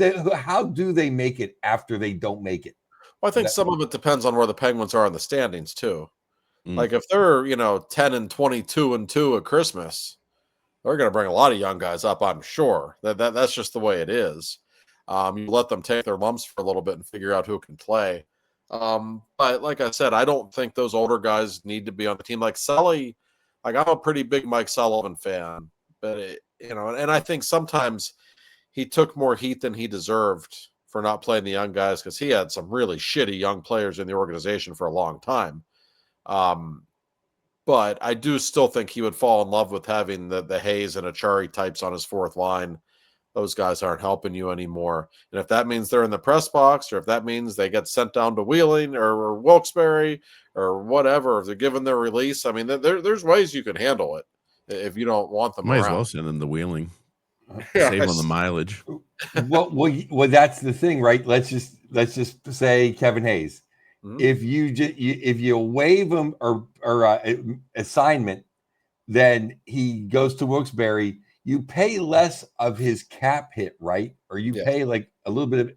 do they make it after they don't make it? Well, I think some of it depends on where the Penguins are in the standings too. Mm. Like if they're 10 and 22 and 2 at Christmas, they're going to bring a lot of young guys up. I'm sure that's just the way it is. You let them take their lumps for a little bit and figure out who can play. But like I said, I don't think those older guys need to be on the team. Like Sully, like I'm a pretty big Mike Sullivan fan, but and I think sometimes he took more heat than he deserved for not playing the young guys because he had some really shitty young players in the organization for a long time. But I do still think he would fall in love with having the Hayes and Achari types on his fourth line. Those guys aren't helping you anymore. And if that means they're in the press box, or if that means they get sent down to Wheeling or Wilkes-Barre or whatever, if they're given their release, I mean, there's ways you can handle it if you don't want them Might as around. well send them to Wheeling. Yeah, Save on the mileage. Well, that's the thing, right? Let's just say Kevin Hayes. Mhm. If you waive him or assignment, then he goes to Wilkes-Barre. You pay less of his cap hit, right? Or you Yes. pay like a little bit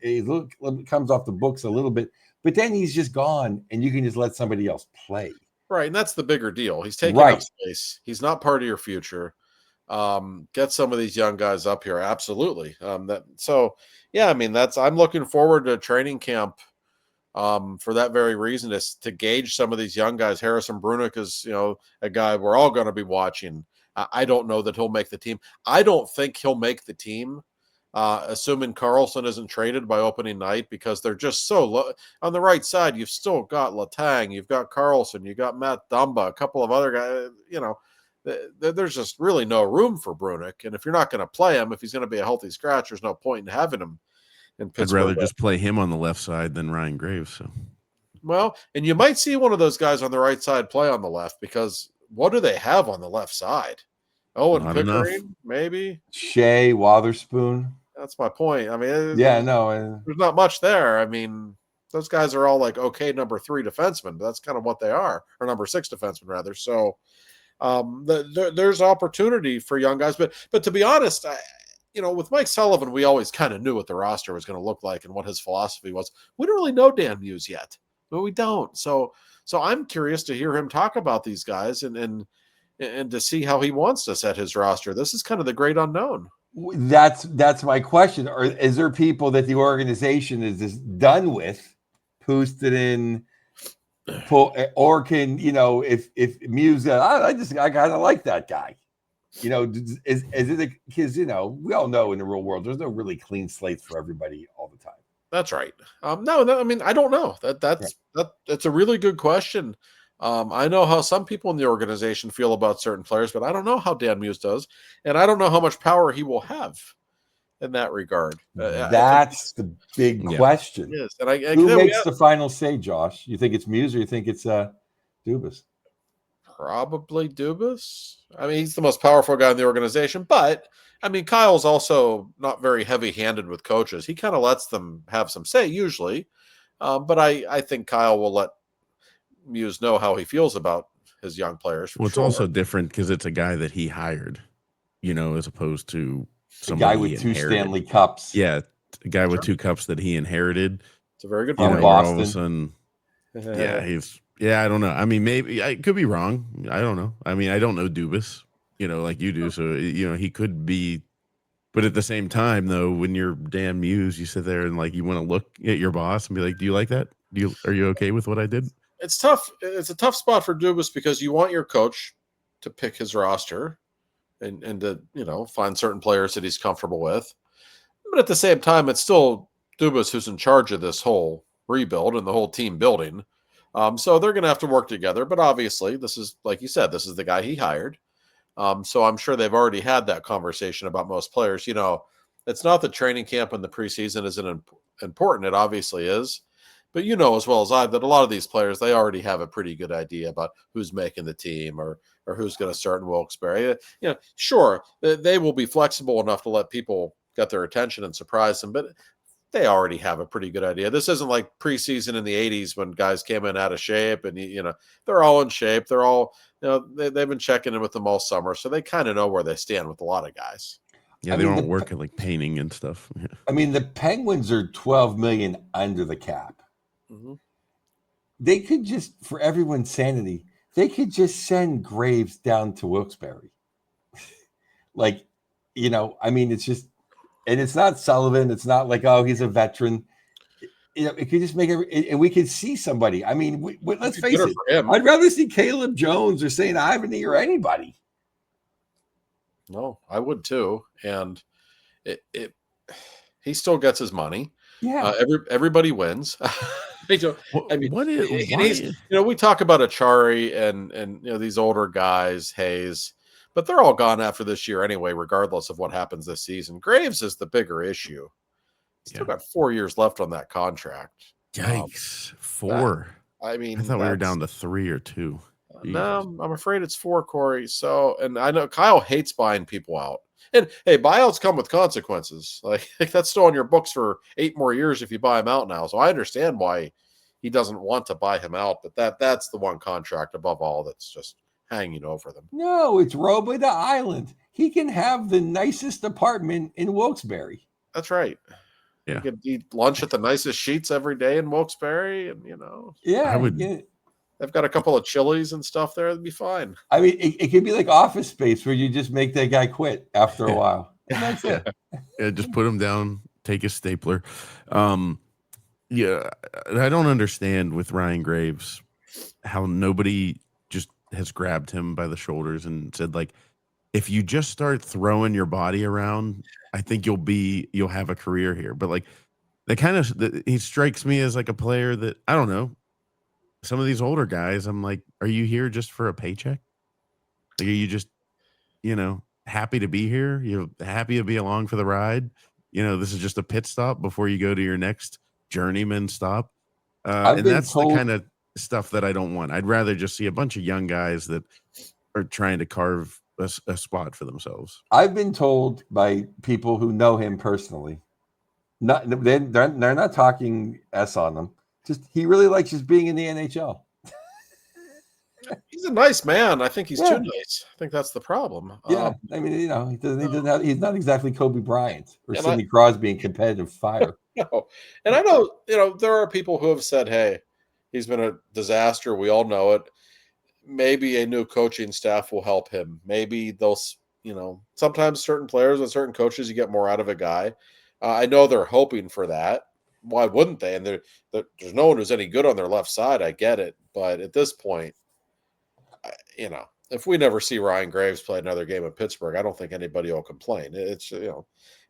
comes off the books a little bit, but then he's just gone, and you can just let somebody else play. Right, and that's the bigger deal. He's taking Right. up space. He's not part of your future. Get some of these young guys up here. Absolutely. I mean, I'm looking forward to training camp for that very reason, is to gauge some of these young guys. Harrison Brunick is, a guy we're all going to be watching. I don't know that he'll make the team. I don't think he'll make the team, assuming Carlson isn't traded by opening night, because they're just so low. On the right side, you've still got Letang, you've got Carlson, you've got Matt Dumba, a couple of other guys, there's just really no room for Brunick. And if you're not going to play him, if he's going to be a healthy scratch, there's no point in having him in Pittsburgh. I'd rather just play him on the left side than Ryan Graves. So, well, and you might see one of those guys on the right side play on the left, because what do they have on the left side? Owen Not Pickering, enough. maybe. Shea Wotherspoon. That's my point. I mean, Yeah, no. there's not much there. I mean, those guys are all like okay number 3 defensemen, but that's kind of what they are, or number 6 defensemen rather. So there's opportunity for young guys, but to be honest, with Mike Sullivan, we always kind of knew what the roster was going to look like and what his philosophy was. We don't really know Dan Muse yet, but we don't. So I'm curious to hear him talk about these guys and to see how he wants to set his roster. This is kind of the great unknown. That's my question. Or is there people that the organization is just done with, Pustonin, or can if Muse, I kind of like that guy. Is it because we all know in the real world there's no really clean slates for everybody all the time. That's right. No, I mean, I don't know. That's a really good question. I know how some people in the organization feel about certain players, but I don't know how Dan Muse does, and I don't know how much power he will have in that regard. That's the big question. Yes, and who makes the final say, Josh? You think it's Muse or you think it's Dubas? Probably Dubas. I mean, he's the most powerful guy in the organization, but I mean, Kyle's also not very heavy-handed with coaches. He kind of lets them have some say usually, but I think Kyle will let Muse know how he feels about his young players. Well, it's also different because it's a guy that he hired, as opposed to a guy with 2 Stanley Cups. Yeah, a guy with 2 cups that he inherited. It's a very good point. All of a sudden, I don't know. I mean, maybe I could be wrong. I don't know. I mean, I don't know Dubas, like you do. So, he could be. But at the same time, though, when you're Dan Muse, you sit there and you want to look at your boss and be like, "Do you like that? Are you okay with what I did?" It's tough. It's a tough spot for Dubas because you want your coach to pick his roster and to find certain players that he's comfortable with. But at the same time, it's still Dubas who's in charge of this whole rebuild and the whole team building. So they're going to have to work together. But obviously, this is, like you said, this is the guy he hired. So I'm sure they've already had that conversation about most players. It's not that training camp and the preseason isn't important. It obviously is. But as well as I that a lot of these players, they already have a pretty good idea about who's making the team or who's going to start in Wilkes-Barre. Sure, they will be flexible enough to let people get their attention and surprise them, but they already have a pretty good idea. This isn't like preseason in the 80s when guys came in out of shape and, they're all in shape. They're all, they've been checking in with them all summer. So they kind of know where they stand with a lot of guys. Yeah, they don't work at painting and stuff. Yeah. I mean, the Penguins are $12 million under the cap. Mm-hmm. They could just, for everyone's sanity, they could just send Graves down to Wilkes-Barre. Like, I mean, it's just, and it's not Sullivan. It's not like, oh, he's a veteran. It could just make it, and we could see somebody. I mean, let's face it. I'd rather see Caleb Jones or St. Ivany or anybody. No, I would too. And he still gets his money. Yeah. Everybody wins. I mean, we talk about Achari and these older guys, Hayes, but they're all gone after this year anyway, regardless of what happens this season. Graves is the bigger issue. Still got 4 years left on that contract. Yikes. 4. I mean, I thought we were down to 3 or 2. No, I'm afraid it's 4, Corey. So, and I know Kyle hates buying people out. And hey, buyouts come with consequences. Like that's still on your books for 8 more years if you buy him out now. So I understand why he doesn't want to buy him out, but that's the one contract above all that's just hanging over them. No, it's Robo the Island. He can have the nicest apartment in Wilkes-Barre. That's right. Yeah. You could eat lunch at the nicest Sheets every day in Wilkes-Barre, and Yeah, they've got a couple of Chili's and stuff there. It'd be fine. I mean, it could be like Office Space where you just make that guy quit after a while. And that's it. Yeah, just put him down, take a stapler. Yeah, I don't understand with Ryan Graves how nobody just has grabbed him by the shoulders and said, like, if you just start throwing your body around, I think you'll have a career here. But like, he strikes me as like a player that, I don't know, some of these older guys, I'm like, are you here just for a paycheck? Like, are you just, happy to be here? You're happy to be along for the ride? This is just a pit stop before you go to your next journeyman stop. And that's the kind of stuff that I don't want. I'd rather just see a bunch of young guys that are trying to carve a spot for themselves. I've been told by people who know him personally, they're not talking S on them. Just he really likes just being in the NHL. He's a nice man. I think he's too nice. I think that's the problem. Yeah, I mean, he's not exactly Kobe Bryant or Sidney Crosby in competitive fire. No, and I know there are people who have said, "Hey, he's been a disaster. We all know it. Maybe a new coaching staff will help him. Maybe those, sometimes certain players and certain coaches, you get more out of a guy. I know they're hoping for that. Why wouldn't they? And there's no one who's any good on their left side. I get it. But at this point, if we never see Ryan Graves play another game in Pittsburgh, I don't think anybody will complain. It's, and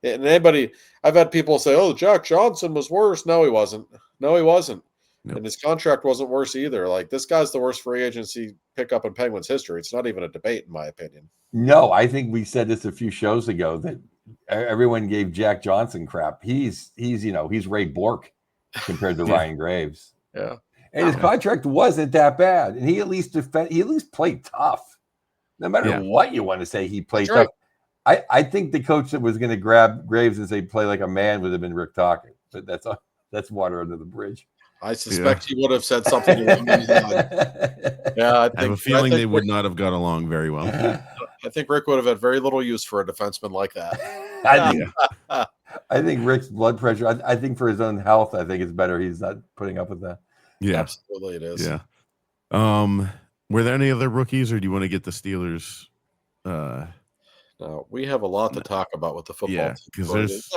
anybody, I've had people say, oh, Jack Johnson was worse. No, he wasn't. Nope. And his contract wasn't worse either. Like, this guy's the worst free agency pickup in Penguins history. It's not even a debate, in my opinion. No, I think we said this a few shows ago that everyone gave Jack Johnson crap. He's Ray Bork compared to Ryan Graves. Yeah. And his contract wasn't that bad. And he at least played tough. No matter what you want to say, he played tough. Right. I think the coach that was going to grab Graves and say play like a man would have been Rick Tocchet. But that's water under the bridge. I suspect he would have said something along these lines. Yeah, I have a feeling they would not have got along very well. I think Rick would have had very little use for a defenseman like that. I think Rick's blood pressure, I think for his own health, I think it's better he's not putting up with that. Yeah, absolutely it is. Yeah. Were there any other rookies, or do you want to get the Steelers? No, we have a lot to talk about with the football. Yeah, because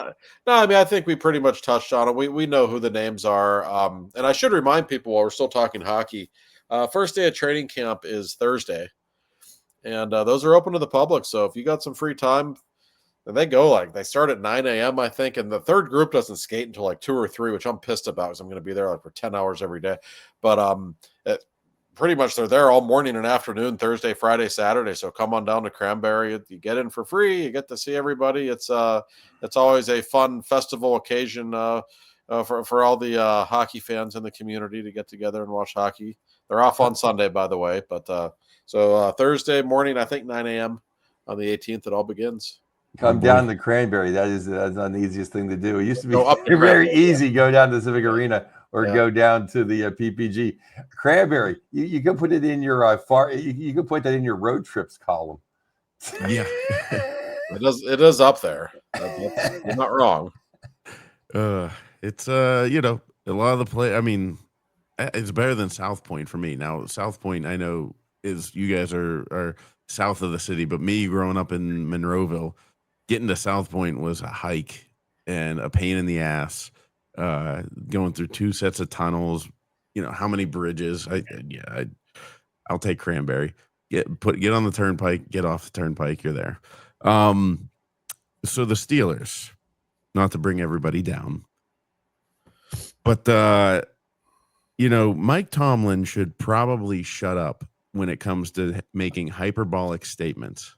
I think we pretty much touched on it. We know who the names are. And I should remind people while we're still talking hockey, first day of training camp is Thursday. And those are open to the public. So if you got some free time, then they start at 9 a.m., I think. And the third group doesn't skate until like 2 or 3, which I'm pissed about because I'm going to be there for 10 hours every day. But pretty much they're there all morning and afternoon, Thursday, Friday, Saturday. So come on down to Cranberry. You get in for free. You get to see everybody. It's always a fun festival occasion for all the hockey fans in the community to get together and watch hockey. They're off on Sunday, by the way. But so Thursday morning, I think 9 a.m. on the 18th, it all begins. Come down to Cranberry. That's not the easiest thing to do. It used to be very easy. Go down to Civic Arena or go down to the PPG. Cranberry. You can put it in your you can put that in your road trips column. Yeah, it is up there. You're not wrong. It's a lot of the play. I mean, it's better than South Point for me. Now, South Point, I know is you guys are south of the city, but me growing up in Monroeville, getting to South Point was a hike and a pain in the ass. Going through 2 sets of tunnels, how many bridges? I'll take Cranberry. Get on the turnpike, get off the turnpike, you're there. So the Steelers, not to bring everybody down, but Mike Tomlin should probably shut up when it comes to making hyperbolic statements.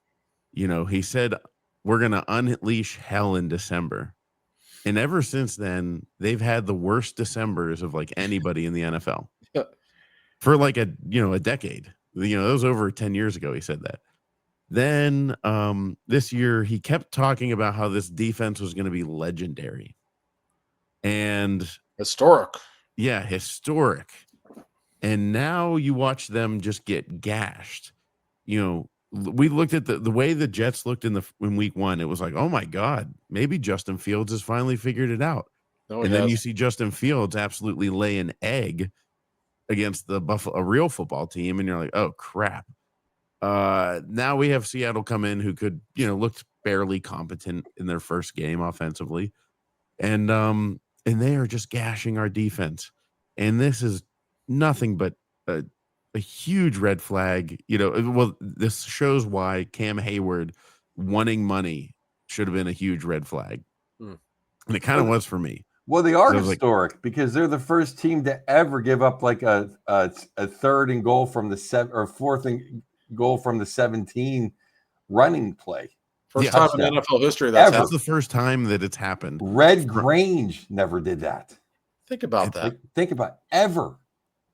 He said we're going to unleash hell in December. And ever since then, they've had the worst Decembers of like anybody in the NFL for like a decade. That was over 10 years ago. He said that. Then this year, he kept talking about how this defense was going to be legendary and historic. Yeah, historic. And now you watch them just get gashed. We looked at the way the Jets looked in week 1. It was like, oh my God, maybe Justin Fields has finally figured it out. And then you see Justin Fields absolutely lay an egg against a real football team, and you're like, oh crap. Now we have Seattle come in who could, looked barely competent in their first game offensively. And they are just gashing our defense. And this is nothing but a huge red flag. This shows why Cam Hayward wanting money should have been a huge red flag. And it kind of was for me. Well, they are historic because they're the first team to ever give up like a third and goal from the 7 or fourth and goal from the 17 running play. First time in NFL history that's the first time that it's happened. Red Grange never did that. Think about that. Think about ever.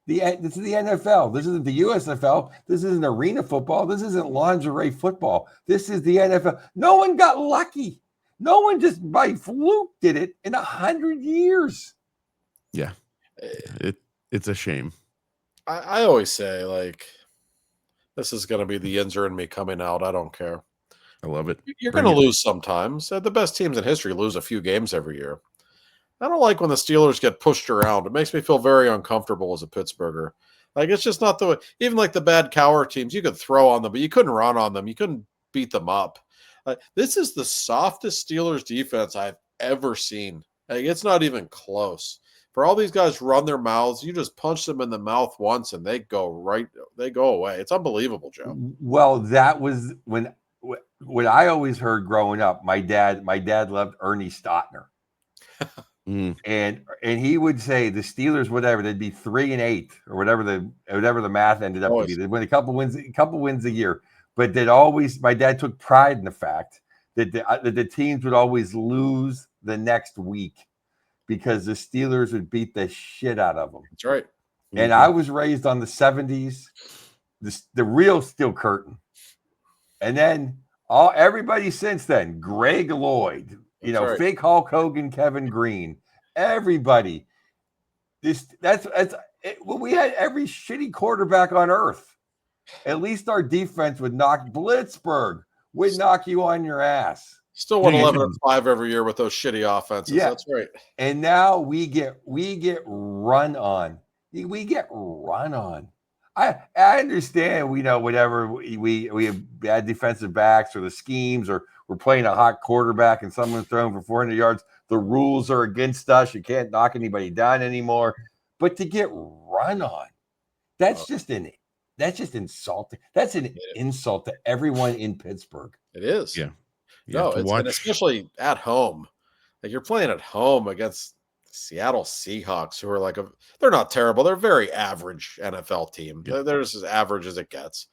This is the NFL. This isn't the USFL. This isn't arena football. This isn't lingerie football. This is the NFL. No one got lucky. No one just by fluke did it in 100 years. Yeah, it's a shame. I always say, like, this is going to be the Yinzer in me coming out. I don't care. I love it. You're going to lose sometimes. The best teams in history lose a few games every year. I don't like when the Steelers get pushed around. It makes me feel very uncomfortable as a Pittsburgher. Like, it's just not the way. Even like the bad Cowher teams, you could throw on them, but you couldn't run on them. You couldn't beat them up. This is the softest Steelers defense I've ever seen. Like, it's not even close. For all these guys run their mouths, you just punch them in the mouth once and they go away. It's unbelievable, Joe. Well, that was when what I always heard growing up. My dad loved Ernie Stotner. And he would say the Steelers, whatever, they'd be 3-8 or whatever the math ended up to be. They'd win a couple wins a year. But my dad took pride in the fact that the teams would always lose the next week because the Steelers would beat the shit out of them. That's right. And I was raised on the 70s, the real Steel Curtain. And then everybody since then, Greg Lloyd, right. Fake Hulk Hogan, Kevin Green, everybody. We had every shitty quarterback on earth. At least our defense would knock you on your ass. Still won 11-5 every year with those shitty offenses. Yeah. That's right. And now we get run on. We get run on. I understand. We know whatever we have bad defensive backs or the schemes or we're playing a hot quarterback and someone's throwing for 400 yards. The rules are against us. You can't knock anybody down anymore. But to get run on, that's just insulting. That's an insult to everyone in Pittsburgh. It is. Yeah. No, and especially at home. Like, you're playing at home against Seattle Seahawks, who are they're not terrible. They're a very average NFL team. Yeah. They're just as average as it gets.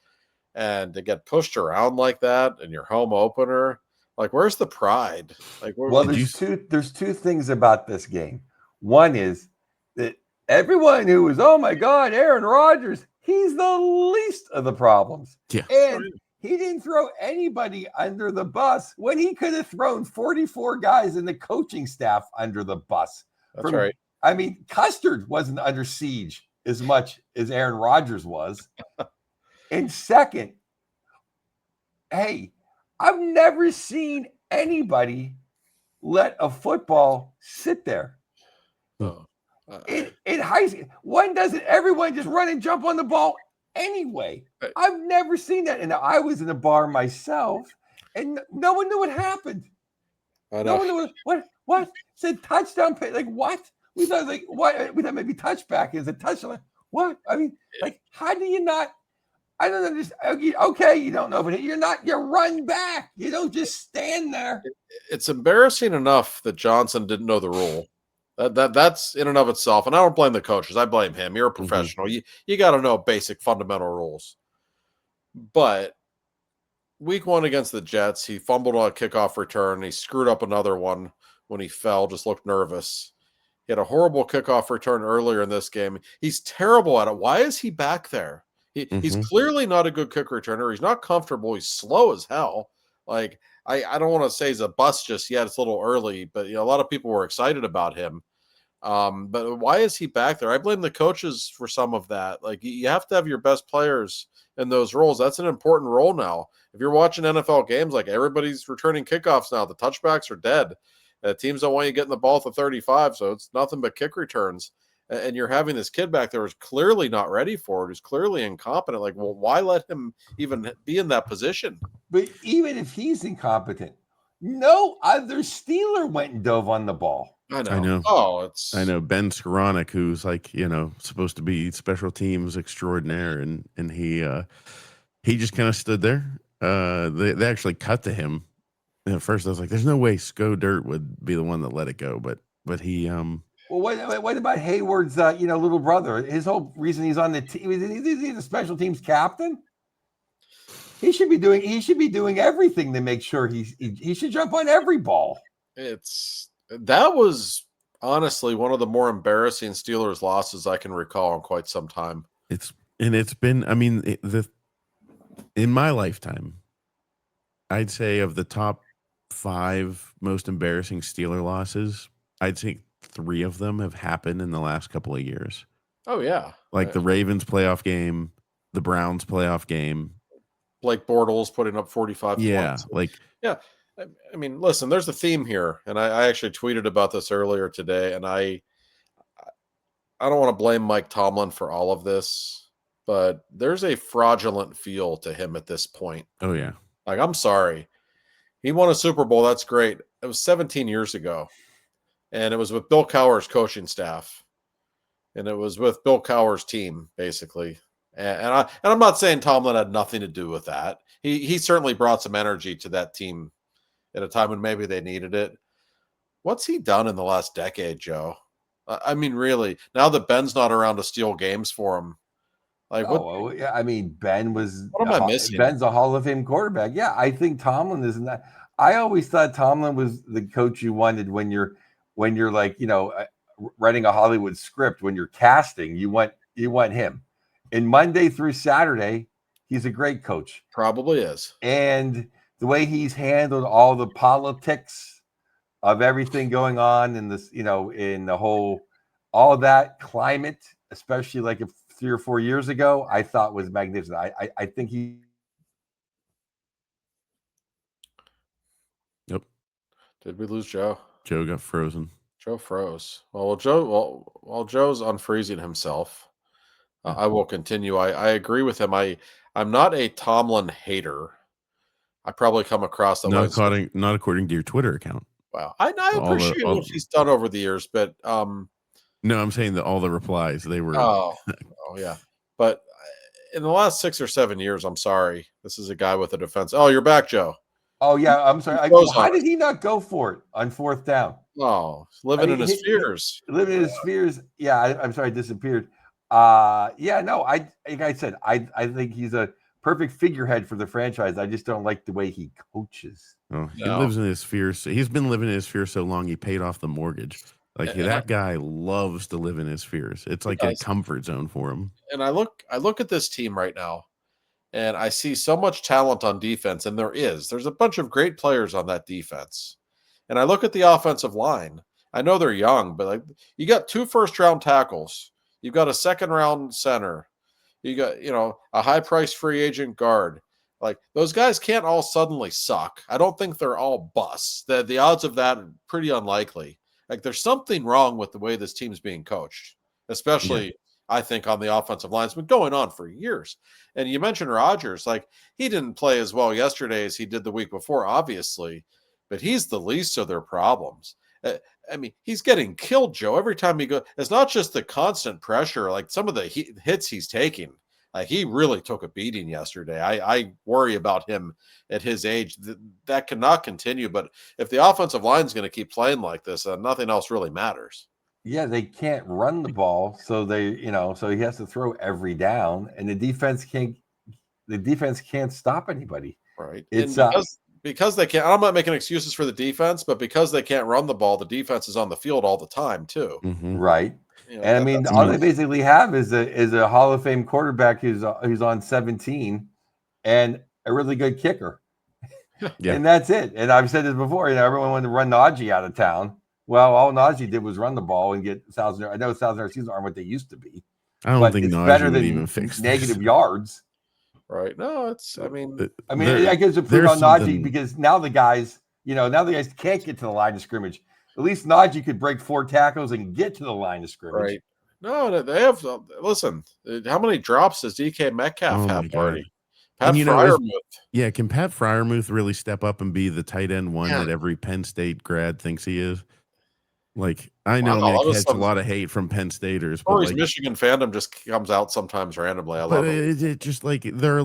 And to get pushed around like that in your home opener, like, where's the pride? Like, there's two things about this game. One is that everyone who was, oh my God, Aaron Rodgers, he's the least of the problems. Yeah. And he didn't throw anybody under the bus when he could have thrown 44 guys in the coaching staff under the bus. That's right. I mean, Custard wasn't under siege as much as Aaron Rodgers was. And second, hey, I've never seen anybody let a football sit there. In high school, everyone just run and jump on the ball anyway. Right. I've never seen that. And I was in a bar myself, and no one knew what happened. I No know. one knew what said touchdown. Like what? We thought like what? We thought maybe touchback is a touchdown. What? I mean, like how do you not? I don't understand. Okay, you don't know, but you run back. You don't just stand there. It's embarrassing enough that Johnson didn't know the rule. That's in and of itself. And I don't blame the coaches. I blame him. You're a professional. You got to know basic fundamental rules. But week 1 against the Jets, he fumbled on a kickoff return. He screwed up another one when he fell, just looked nervous. He had a horrible kickoff return earlier in this game. He's terrible at it. Why is he back there? He's clearly not a good kick returner. He's not comfortable. He's slow as hell. Like, I don't want to say he's a bust just yet. It's a little early, but a lot of people were excited about him. But why is he back there? I blame the coaches for some of that. Like, you have to have your best players in those roles. That's an important role now. If you're watching NFL games, like everybody's returning kickoffs now, the touchbacks are dead. Teams don't want you getting the ball to 35, so it's nothing but kick returns. And you're having this kid back there who's clearly not ready for it, who's clearly incompetent. Like, well, why let him even be in that position? But even if he's incompetent, no other Steeler went and dove on the ball. I know. I know. Oh, I know Ben Skoranek, who's like, supposed to be special teams extraordinaire, and he just kind of stood there. They actually cut to him. And at first I was like, there's no way Sko Dirt would be the one that let it go, but he Well, what about Hayward's little brother? His whole reason he's on the team, he's a special teams captain. He should be doing everything to make sure he should jump on every ball. That was honestly one of the more embarrassing Steelers losses I can recall in quite some time. It's been, I mean, in my lifetime, I'd say of the top 5 most embarrassing Steeler losses, I'd say 3 of them have happened in the last couple of years. Oh yeah, like the Ravens playoff game, the Browns playoff game. Blake Bortles putting up 45 Yeah, points. I mean, listen, there's a theme here, and I actually tweeted about this earlier today, and I don't want to blame Mike Tomlin for all of this, but there's a fraudulent feel to him at this point. Oh yeah. Like, I'm sorry. He won a Super Bowl. That's great. It was 17 years ago, and it was with Bill Cowher's coaching staff, and it was with Bill Cowher's team, basically. And I'm not saying Tomlin had nothing to do with that. He certainly brought some energy to that team at a time when maybe they needed it. What's he done in the last decade, Joe? I mean, really, now that Ben's not around to steal games for him, like what? Yeah, I mean, Ben was. What am I missing? Ben's a Hall of Fame quarterback. Yeah, I think Tomlin is not. I always thought Tomlin was the coach you wanted when you're like writing a Hollywood script. When you're casting, you want him. And Monday through Saturday, he's a great coach. Probably is. And the way he's handled all the politics of everything going on in this, in the whole, all of that climate, especially like 3 or 4 years ago, I thought was magnificent. I think he. Yep. Did we lose Joe? Joe got frozen. Joe froze. While Joe's unfreezing himself, I will continue. I agree with him. I'm not a Tomlin hater. I probably come across that way. Not according to your Twitter account. Wow. I appreciate what he's done over the years, but no, I'm saying that all the replies, they were oh yeah. But in the last 6 or 7 years, I'm sorry. This is a guy with a defense. Oh, you're back, Joe. Oh yeah, I'm sorry. How did he not go for it on 4th down? Oh, living in his fears. Living in his fears. Yeah, I'm sorry, disappeared. Yeah, no, like I said, I think he's a perfect figurehead for the franchise. I just don't like the way he coaches. Oh, he lives in his fears. He's been living in his fears so long he paid off the mortgage. Like that guy loves to live in his fears. It's like a comfort zone for him. And I look at this team right now, and I see so much talent on defense, and there's a bunch of great players on that defense. And I look at the offensive line. I know they're young, but like you got 2 first-round tackles. You've got a 2nd-round center. You got, a high-priced free agent guard. Like, those guys can't all suddenly suck. I don't think they're all busts. The odds of that are pretty unlikely. Like, there's something wrong with the way this team's being coached, especially I think, on the offensive line. It's been going on for years. And you mentioned Rodgers. Like, he didn't play as well yesterday as he did the week before, obviously, but he's the least of their problems. I mean, he's getting killed, Joe, every time he goes. It's not just the constant pressure, like some of the hits he's taking. He really took a beating yesterday. I worry about him at his age. That cannot continue. But if the offensive line is going to keep playing like this, nothing else really matters. Yeah, they can't run the ball, so so he has to throw every down, and the defense can't stop anybody. Right. It's And because they can't, I'm not making excuses for the defense, but because they can't run the ball, the defense is on the field all the time too. Right. And I mean, all they basically have is a Hall of Fame quarterback who's on 17 and a really good kicker. Yeah. And that's it. And I've said this before, everyone wanted to run Najee out of town. Well, all Najee did was run the ball and get 1,000. I know 1,000-yard seasons aren't what they used to be. I don't think it's Najee better would than even fix negative yards. Right. No, I guess to put on Najee because now the guys can't get to the line of scrimmage. At least Najee could break 4 tackles and get to the line of scrimmage. Right. No, they have. Listen, how many drops does DK Metcalf have already? Pat Freiermuth. Can Pat Freiermuth really step up and be the tight end one that every Penn State grad thinks he is? Like, I know I'm going to catch a lot of hate from Penn Staters. Or his Michigan fandom just comes out sometimes randomly. I love it. It's just like they're,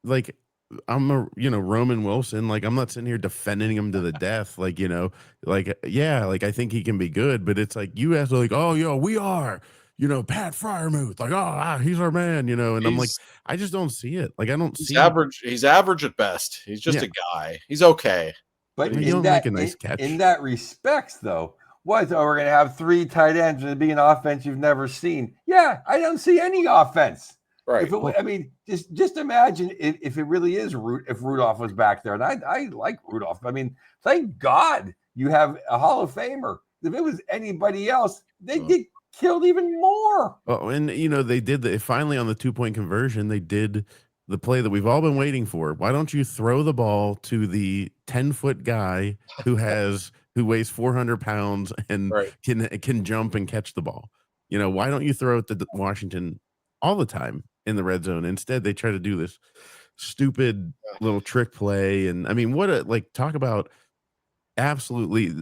like I'm a, Roman Wilson. Like, I'm not sitting here defending him to the death. Like, I think he can be good. But it's like, you guys are like, oh, we are. Pat Freiermuth, like, he's our man, and I'm like, I just don't see it. Like, I don't see average. He's average at best. He's just a guy. He's okay. But in that, make a nice catch. In that respects, though, we're going to have 3 tight ends and it'll be an offense you've never seen. Yeah, I don't see any offense. Right. Just imagine if it really is if Rudolph was back there. And I like Rudolph. I mean, thank God you have a Hall of Famer. If it was anybody else, they'd get killed even more. Oh, and they did finally on the 2-point conversion, they did the play that we've all been waiting for. Why don't you throw the ball to the 10-foot guy who weighs 400 pounds and can jump and catch the ball? Why don't you throw it to Washington all the time in the red zone? Instead, they try to do this stupid little trick play. And I mean, talk about absolutely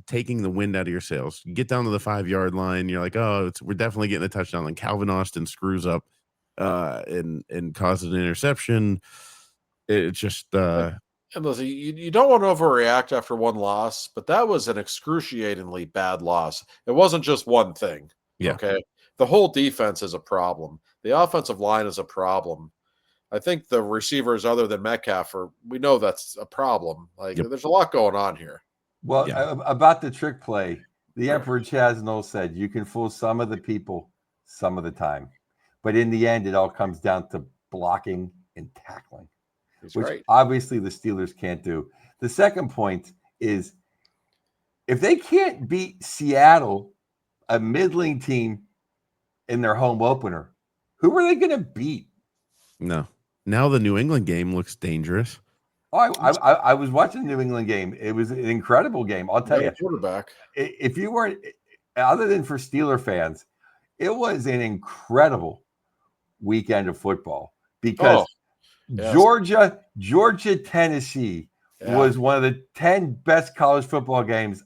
taking the wind out of your sails. You get down to the 5-yard line, you're like, we're definitely getting a touchdown. And Calvin Austin screws up and causes an interception. It's just and listen, you don't want to overreact after one loss, but that was an excruciatingly bad loss. It wasn't just one thing. Yeah. Okay. The whole defense is a problem. The offensive line is a problem. I think the receivers, other than Metcalf, we know that's a problem. There's a lot going on here. Well, about the trick play, the Emperor Chasnol said you can fool some of the people some of the time. But in the end, it all comes down to blocking and tackling, which obviously the Steelers can't do. The second point is if they can't beat Seattle, a middling team, in their home opener, who are they going to beat? No. Now the New England game looks dangerous. Oh, I was watching the New England game. It was an incredible game. I'll tell you. Quarterback. If you weren't, other than for Steeler fans, it was an incredible weekend of football because Georgia, Tennessee was one of the 10 best college football games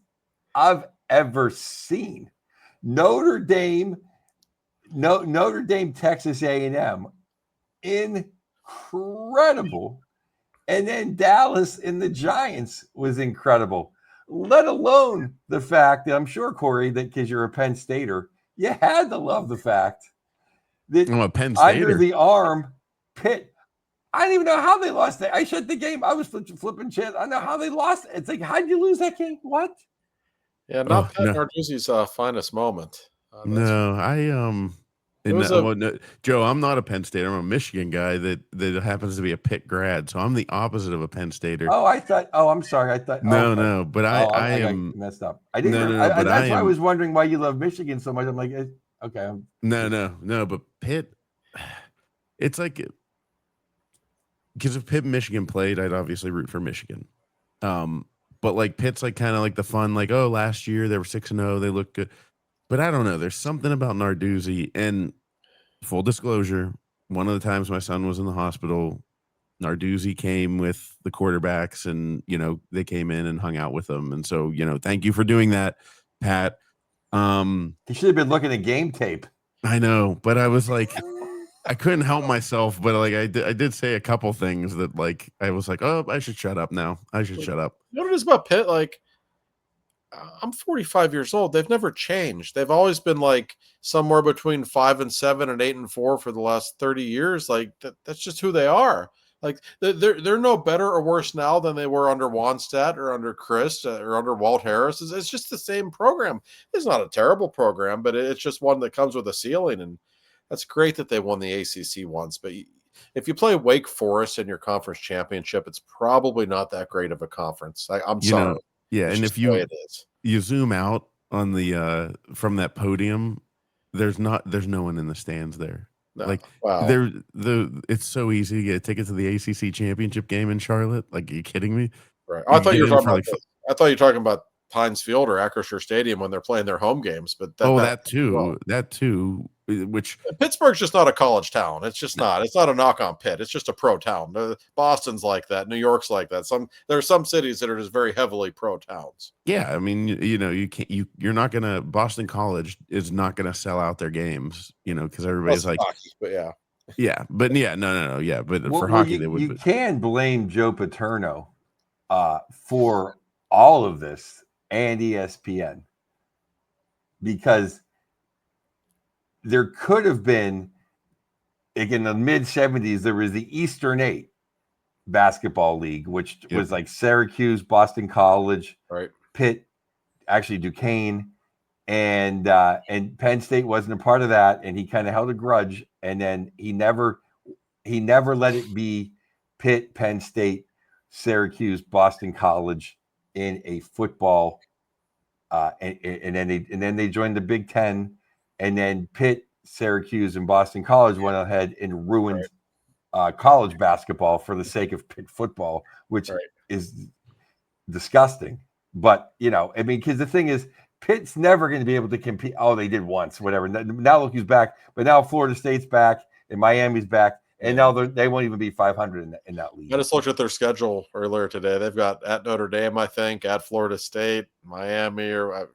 I've ever seen. Notre Dame, Texas A&M, incredible. And then Dallas and the Giants was incredible, let alone the fact that I'm sure, Corey, that because you're a Penn Stater, you had to love the fact that I'm a Penn Stater. Under the arm, Pitt. I don't even know how they lost that. I shut the game. I was flipping shit. I know how they lost. It's like, how'd you lose that game? What? Yeah, not Pat Narduzzi's finest moment. Joe, I'm not a Penn Stater. I'm a Michigan guy that happens to be a Pitt grad, so I'm the opposite of a Penn Stater. I'm sorry. I thought. But I am messed up. I didn't. That's why I was wondering why you love Michigan so much. I'm like, okay. But Pitt, it's like because if Pitt and Michigan played, I'd obviously root for Michigan. But like Pitt's like kind of like the fun, like, last year they were 6-0, they look good. But I don't know. There's something about Narduzzi, and full disclosure, one of the times my son was in the hospital, Narduzzi came with the quarterbacks, and they came in and hung out with them. And so, thank you for doing that, Pat. He should have been looking at game tape. I know, but I was like, I couldn't help myself, but like I did say a couple things that like I was like, oh, I should shut up now. I should shut up. You know what it is about Pitt? Like, I'm 45 years old. They've never changed. They've always been like somewhere between 5-7 and 8-4 for the last 30 years. Like that's just who they are. Like they're no better or worse now than they were under Wannstedt or under Chris or under Walt Harris. It's just the same program. It's not a terrible program, but it's just one that comes with a ceiling. And that's great that they won the ACC once. But if you play Wake Forest in your conference championship, it's probably not that great of a conference. I'm sorry. Yeah, It's and just if the way it is. you zoom out on the from that podium, there's no one in the stands there. No. Like Wow. it's so easy to get a ticket to the ACC championship game in Charlotte. Like, are you kidding me? Right. I thought you were get in talking for, about I thought you were talking about Pines Field or Acrisure Stadium when they're playing their home games, but that too. Which Pittsburgh's just not a college town. It's just not. It's not a knock on Pitt. It's just a pro town. Boston's like that. New York's like that. There are some cities that are just very heavily pro towns. Yeah, I mean, you can't. You're not gonna. Boston College is not gonna sell out their games. Because everybody's like, hockey, but yeah. Yeah, but yeah, no, yeah, but for hockey, they would. You can blame Joe Paterno for all of this and ESPN, because there could have been, like in the mid 70s, there was the Eastern 8 basketball league, which was like Syracuse, Boston College, right, Pitt, actually Duquesne, and Penn State wasn't a part of that, and he kind of held a grudge, and then he never let it be Pitt, Penn State, Syracuse, Boston College in a football, and then they joined the Big Ten, and then Pitt, Syracuse, and Boston College went ahead and ruined college basketball for the sake of Pitt football, which is disgusting. But I mean, because the thing is, Pitt's never going to be able to compete. Oh, they did once, whatever. Now look who's back, but now Florida State's back and Miami's back. And now they won't even be 500 in that league. I just looked at their schedule earlier today. They've got at Notre Dame, I think, at Florida State, Miami, or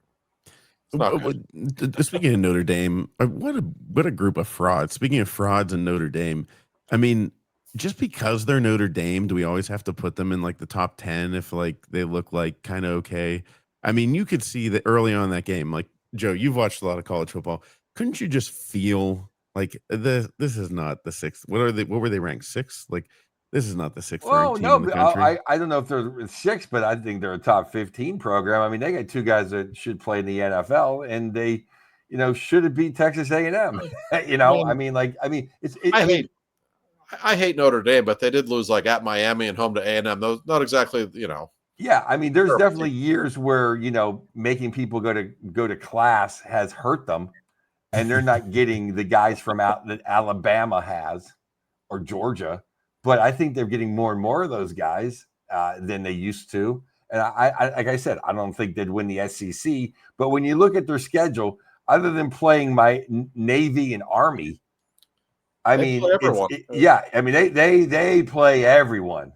speaking of Notre Dame, what a group of frauds. Speaking of frauds in Notre Dame, I mean, just because they're Notre Dame, do we always have to put them in like the top 10 if like they look like kind of okay? I mean, you could see that early on in that game. Like, Joe, you've watched a lot of college football. Couldn't you just feel like this is not the sixth? What were they ranked? Sixth? Like, this is not the sixth ranked team in the country. I don't know if they're sixth, but I think they're a top 15 program. I mean, they got two guys that should play in the NFL, and they, should have beat Texas A&M. I hate Notre Dame, but they did lose like at Miami and home to A&M. Those not exactly, Yeah, I mean, there's definitely years where making people go to class has hurt them, and they're not getting the guys from out that Alabama has or Georgia. But I think they're getting more and more of those guys than they used to. And I like I said, I don't think they'd win the SEC. But when you look at their schedule, other than playing my Navy and Army, I mean, they play everyone.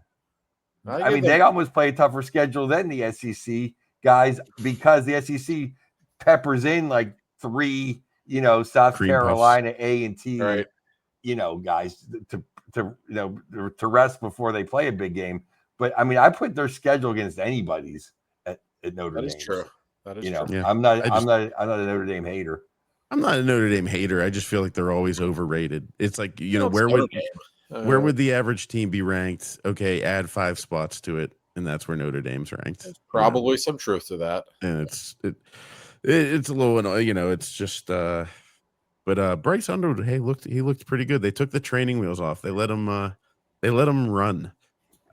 I mean, they almost play a tougher schedule than the SEC guys, because the SEC peppers in like 3, South Cream Carolina, puffs. A&T, right, guys to rest before they play a big game. But I mean, I put their schedule against anybody's at Notre Dame. That is true. That is true. Yeah. I'm not a Notre Dame hater. I'm not a Notre Dame hater. I just feel like they're always overrated. It's like, where would the average team be ranked? Okay, add 5 spots to it, and that's where Notre Dame's ranked. There's probably some truth to that. And it's a little, it's just but Bryce Underwood, he looked pretty good. They took the training wheels off. They let him run.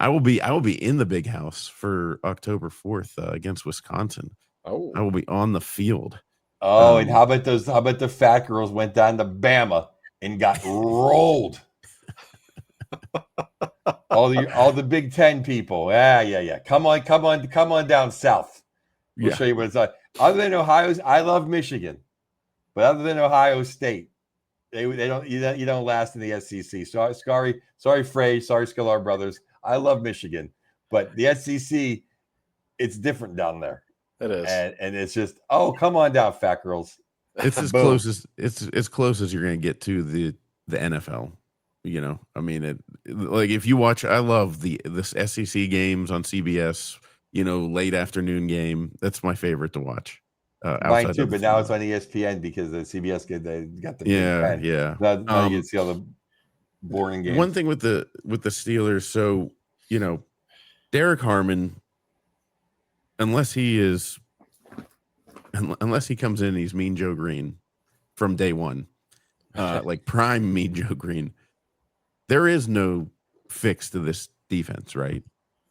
I will be in the big house for October 4th against Wisconsin. Oh, I will be on the field. Oh, and how about the fat girls went down to Bama and got rolled? all the Big Ten people. Yeah. Come on down south. We'll show you what it's like. Other than Ohio's, I love Michigan. But other than Ohio State, they don't you don't last in the SEC. Sorry, Frey, sorry, Sklar brothers. I love Michigan, but the SEC, it's different down there. It is, and it's just, oh, come on down, fat girls. It's as close as you're going to get to the NFL. You know, I mean, like if you watch, I love this SEC games on CBS. You know, late afternoon game. That's my favorite to watch. Mine too, but now it's on ESPN because the CBS they got the yeah. Now you can see all the boring games. One thing with the Steelers, so you know, Derek Harmon, unless he comes in, he's Mean Joe Green from day one, like prime Mean Joe Green. There is no fix to this defense, right?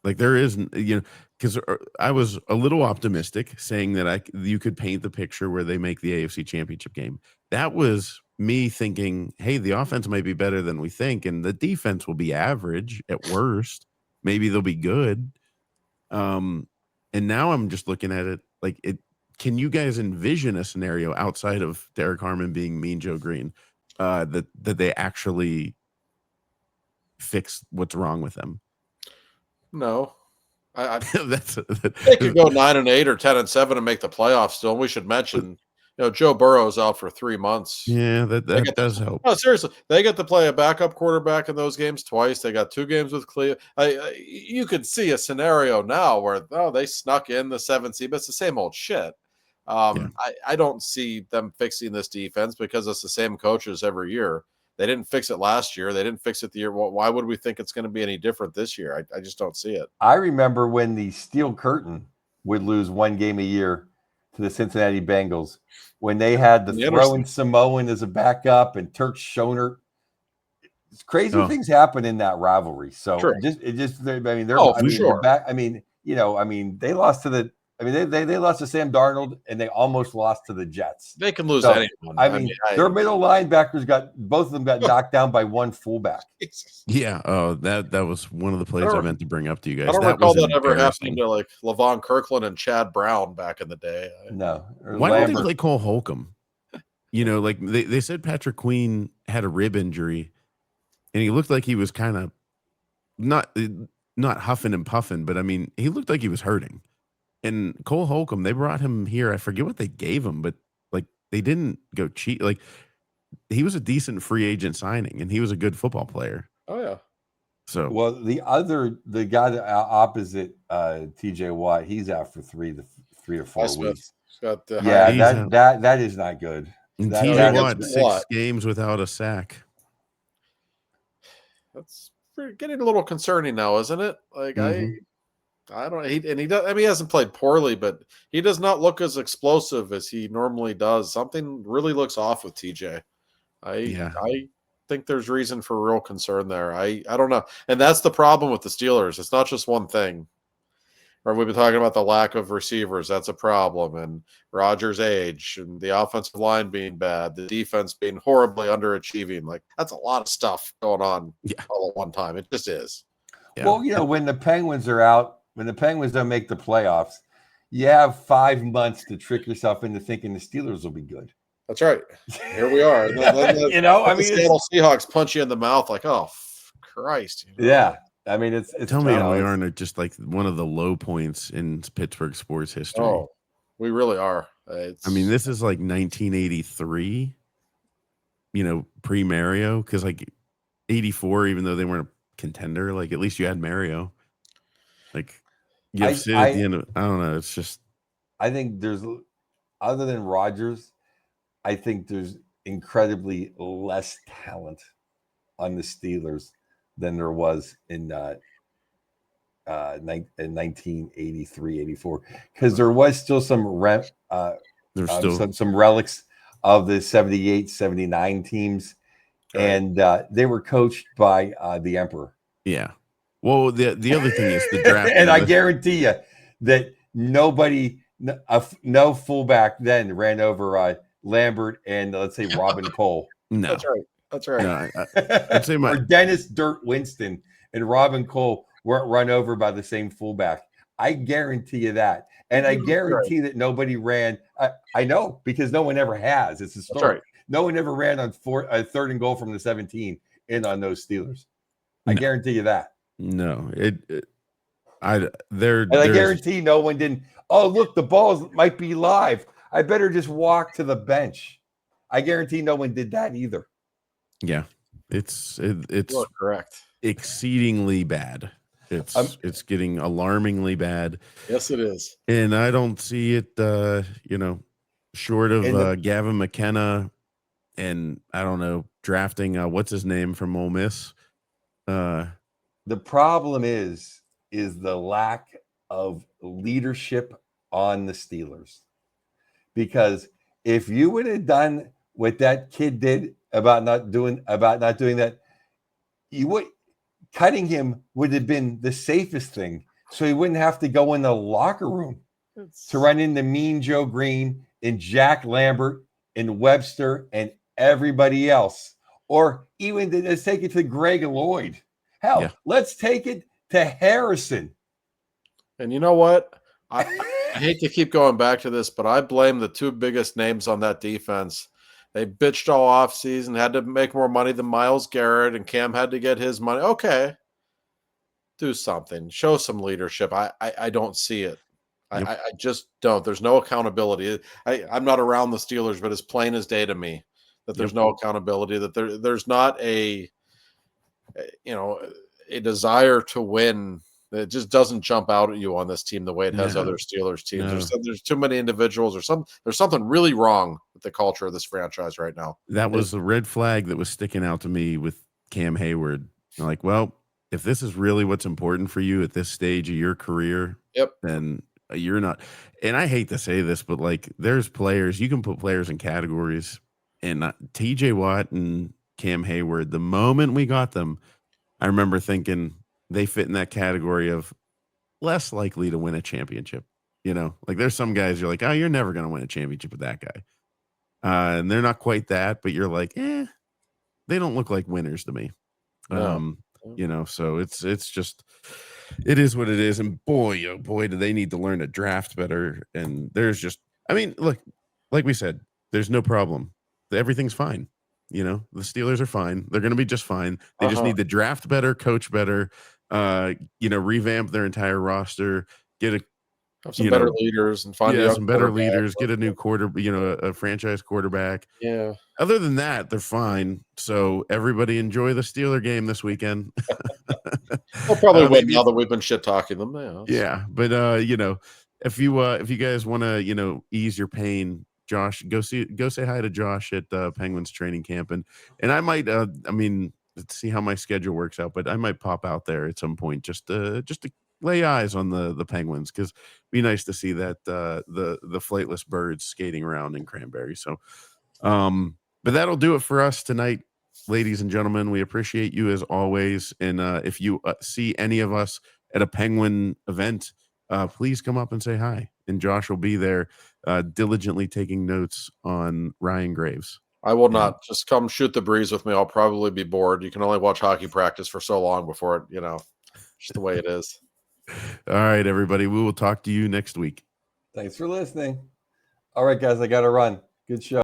Like there isn't, you know, because I was a little optimistic saying that you could paint the picture where they make the AFC Championship game. That was me thinking, hey, the offense might be better than we think, and the defense will be average at worst. Maybe they'll be good. And now I'm just looking at it like it. Can you guys envision a scenario outside of Derek Harmon being Mean Joe Green that they actually fix what's wrong with them? No, They could go 9-8 or 10-7 and make the playoffs. Still, we should mention, you know, Joe Burrow's out for 3 months. Yeah, that does help. No, seriously, they get to play a backup quarterback in those games twice. They got 2 games with Cleveland. You could see a scenario now where they snuck in the 7th seed, but it's the same old shit. I don't see them fixing this defense because it's the same coaches every year. They didn't fix it last year. They didn't fix it the year. Why would we think it's going to be any different this year? I just don't see it. I remember when the Steel Curtain would lose 1 game a year to the Cincinnati Bengals when they had the throwing Samoan as a backup and Turk Schoenert. Crazy things happen in that rivalry. So they lost to the. They lost to Sam Darnold, and they almost lost to the Jets. They can lose anyone. Their middle linebackers both of them got knocked down by one fullback. Yeah. Oh, that was one of the plays I meant to bring up to you guys. I don't recall that ever happening to like Levon Kirkland and Chad Brown back in the day. No. Why didn't they play Cole Holcomb? You know, like they said Patrick Queen had a rib injury, and he looked like he was kind of not huffing and puffing, but I mean, he looked like he was hurting. And Cole Holcomb, they brought him here. I forget what they gave him, but like they didn't go cheap. Like he was a decent free agent signing, and he was a good football player. Oh yeah. So the guy opposite TJ Watt, he's out for 3 to 4 weeks. That is not good. And TJ Watt 6 games without a sack. That's getting a little concerning now, isn't it? Like I don't. He does. I mean, he hasn't played poorly, but he does not look as explosive as he normally does. Something really looks off with TJ. I think there's reason for real concern there. I don't know, and that's the problem with the Steelers. It's not just one thing. Or we've been talking about the lack of receivers. That's a problem, and Rodgers' age, and the offensive line being bad, the defense being horribly underachieving. Like that's a lot of stuff going on all at one time. It just is. Yeah. Well, you know, when the Penguins are out. When the Penguins don't make the playoffs, you have 5 months to trick yourself into thinking the Steelers will be good. That's right. Here we are. You know, I mean, Seattle Seahawks punch you in the mouth like, oh, Christ. You know? Yeah. I mean, it's tell me how we aren't just like one of the low points in Pittsburgh sports history. Oh, we really are. I mean, this is like 1983, you know, pre-Mario, because like 84, even though they weren't a contender, like at least you had Mario. Like, you have Sid at the end of, I don't know. It's just, I think there's, other than Rodgers, I think there's incredibly less talent on the Steelers than there was in 1983, 84, because there was still some some relics of the 78, 79 teams, and they were coached by the Emperor. Yeah. Well, the other thing is the draft. And I guarantee you that no fullback then ran over Lambert and let's say Robin Cole. No, that's right. No, I'd say or Dennis Dirt Winston and Robin Cole weren't run over by the same fullback. I guarantee you that. And I That's right. guarantee that nobody ran. I know, because no one ever has. It's historic. right. No one ever ran on third and goal from the 17 in on those Steelers. I No. guarantee you that. No, And I guarantee no one didn't. Oh, look, the balls might be live. I better just walk to the bench. I guarantee no one did that either. Yeah, it's You're correct. exceedingly bad. It's getting alarmingly bad. Yes, it is. And I don't see it, short of Gavin McKenna and I don't know, drafting what's his name from Ole Miss. The problem is the lack of leadership on the Steelers. Because if you would have done what that kid did about not doing that, cutting him would have been the safest thing. So he wouldn't have to go in the locker room to run into Mean Joe Green and Jack Lambert and Webster and everybody else. Or even let's take it to Greg Lloyd. Hell, let's take it to Harrison. And you know what? I hate to keep going back to this, but I blame the two biggest names on that defense. They bitched all off season, had to make more money than Myles Garrett, and Cam had to get his money. Okay, do something, show some leadership. I don't see it. Yep. I just don't. There's no accountability. I'm not around the Steelers, but it's plain as day to me that there's no accountability. That there's not a desire to win. It just doesn't jump out at you on this team the way it has other Steelers teams. No. There's too many individuals, or there's something really wrong with the culture of this franchise right now. That was the red flag that was sticking out to me with Cam Hayward. I'm like, well, if this is really what's important for you at this stage of your career, then you're not. And I hate to say this, but like, there's players, you can put players in categories, and TJ Watt and Cam Hayward, the moment we got them, I remember thinking they fit in that category of less likely to win a championship. Like there's some guys you're like, oh, you're never going to win a championship with that guy. And they're not quite that, but you're like, they don't look like winners to me. No. So it's just, it is what it is. And boy, oh boy, do they need to learn to draft better. And there's just, look, like we said, there's no problem. Everything's fine. The Steelers are fine. They're going to be just fine. They just need to draft better, coach better, revamp their entire roster, get some better leaders and find some better leaders, get a new a franchise quarterback. Yeah. Other than that, they're fine. So everybody enjoy the Steeler game this weekend. They'll probably win now that we've been shit talking them. Yeah. But if you guys want to, ease your pain, Josh, go say hi to Josh at Penguins training camp. And I might, let's see how my schedule works out, but I might pop out there at some point just to lay eyes on the Penguins, because it'd be nice to see that the flightless birds skating around in Cranberry. So, but that'll do it for us tonight, ladies and gentlemen. We appreciate you as always. And if you see any of us at a Penguin event, please come up and say hi. And Josh will be there diligently taking notes on Ryan Graves. I will not. Just come shoot the breeze with me. I'll probably be bored. You can only watch hockey practice for so long before it, just the way it is. All right, everybody. We will talk to you next week. Thanks for listening. All right, guys, I got to run. Good show.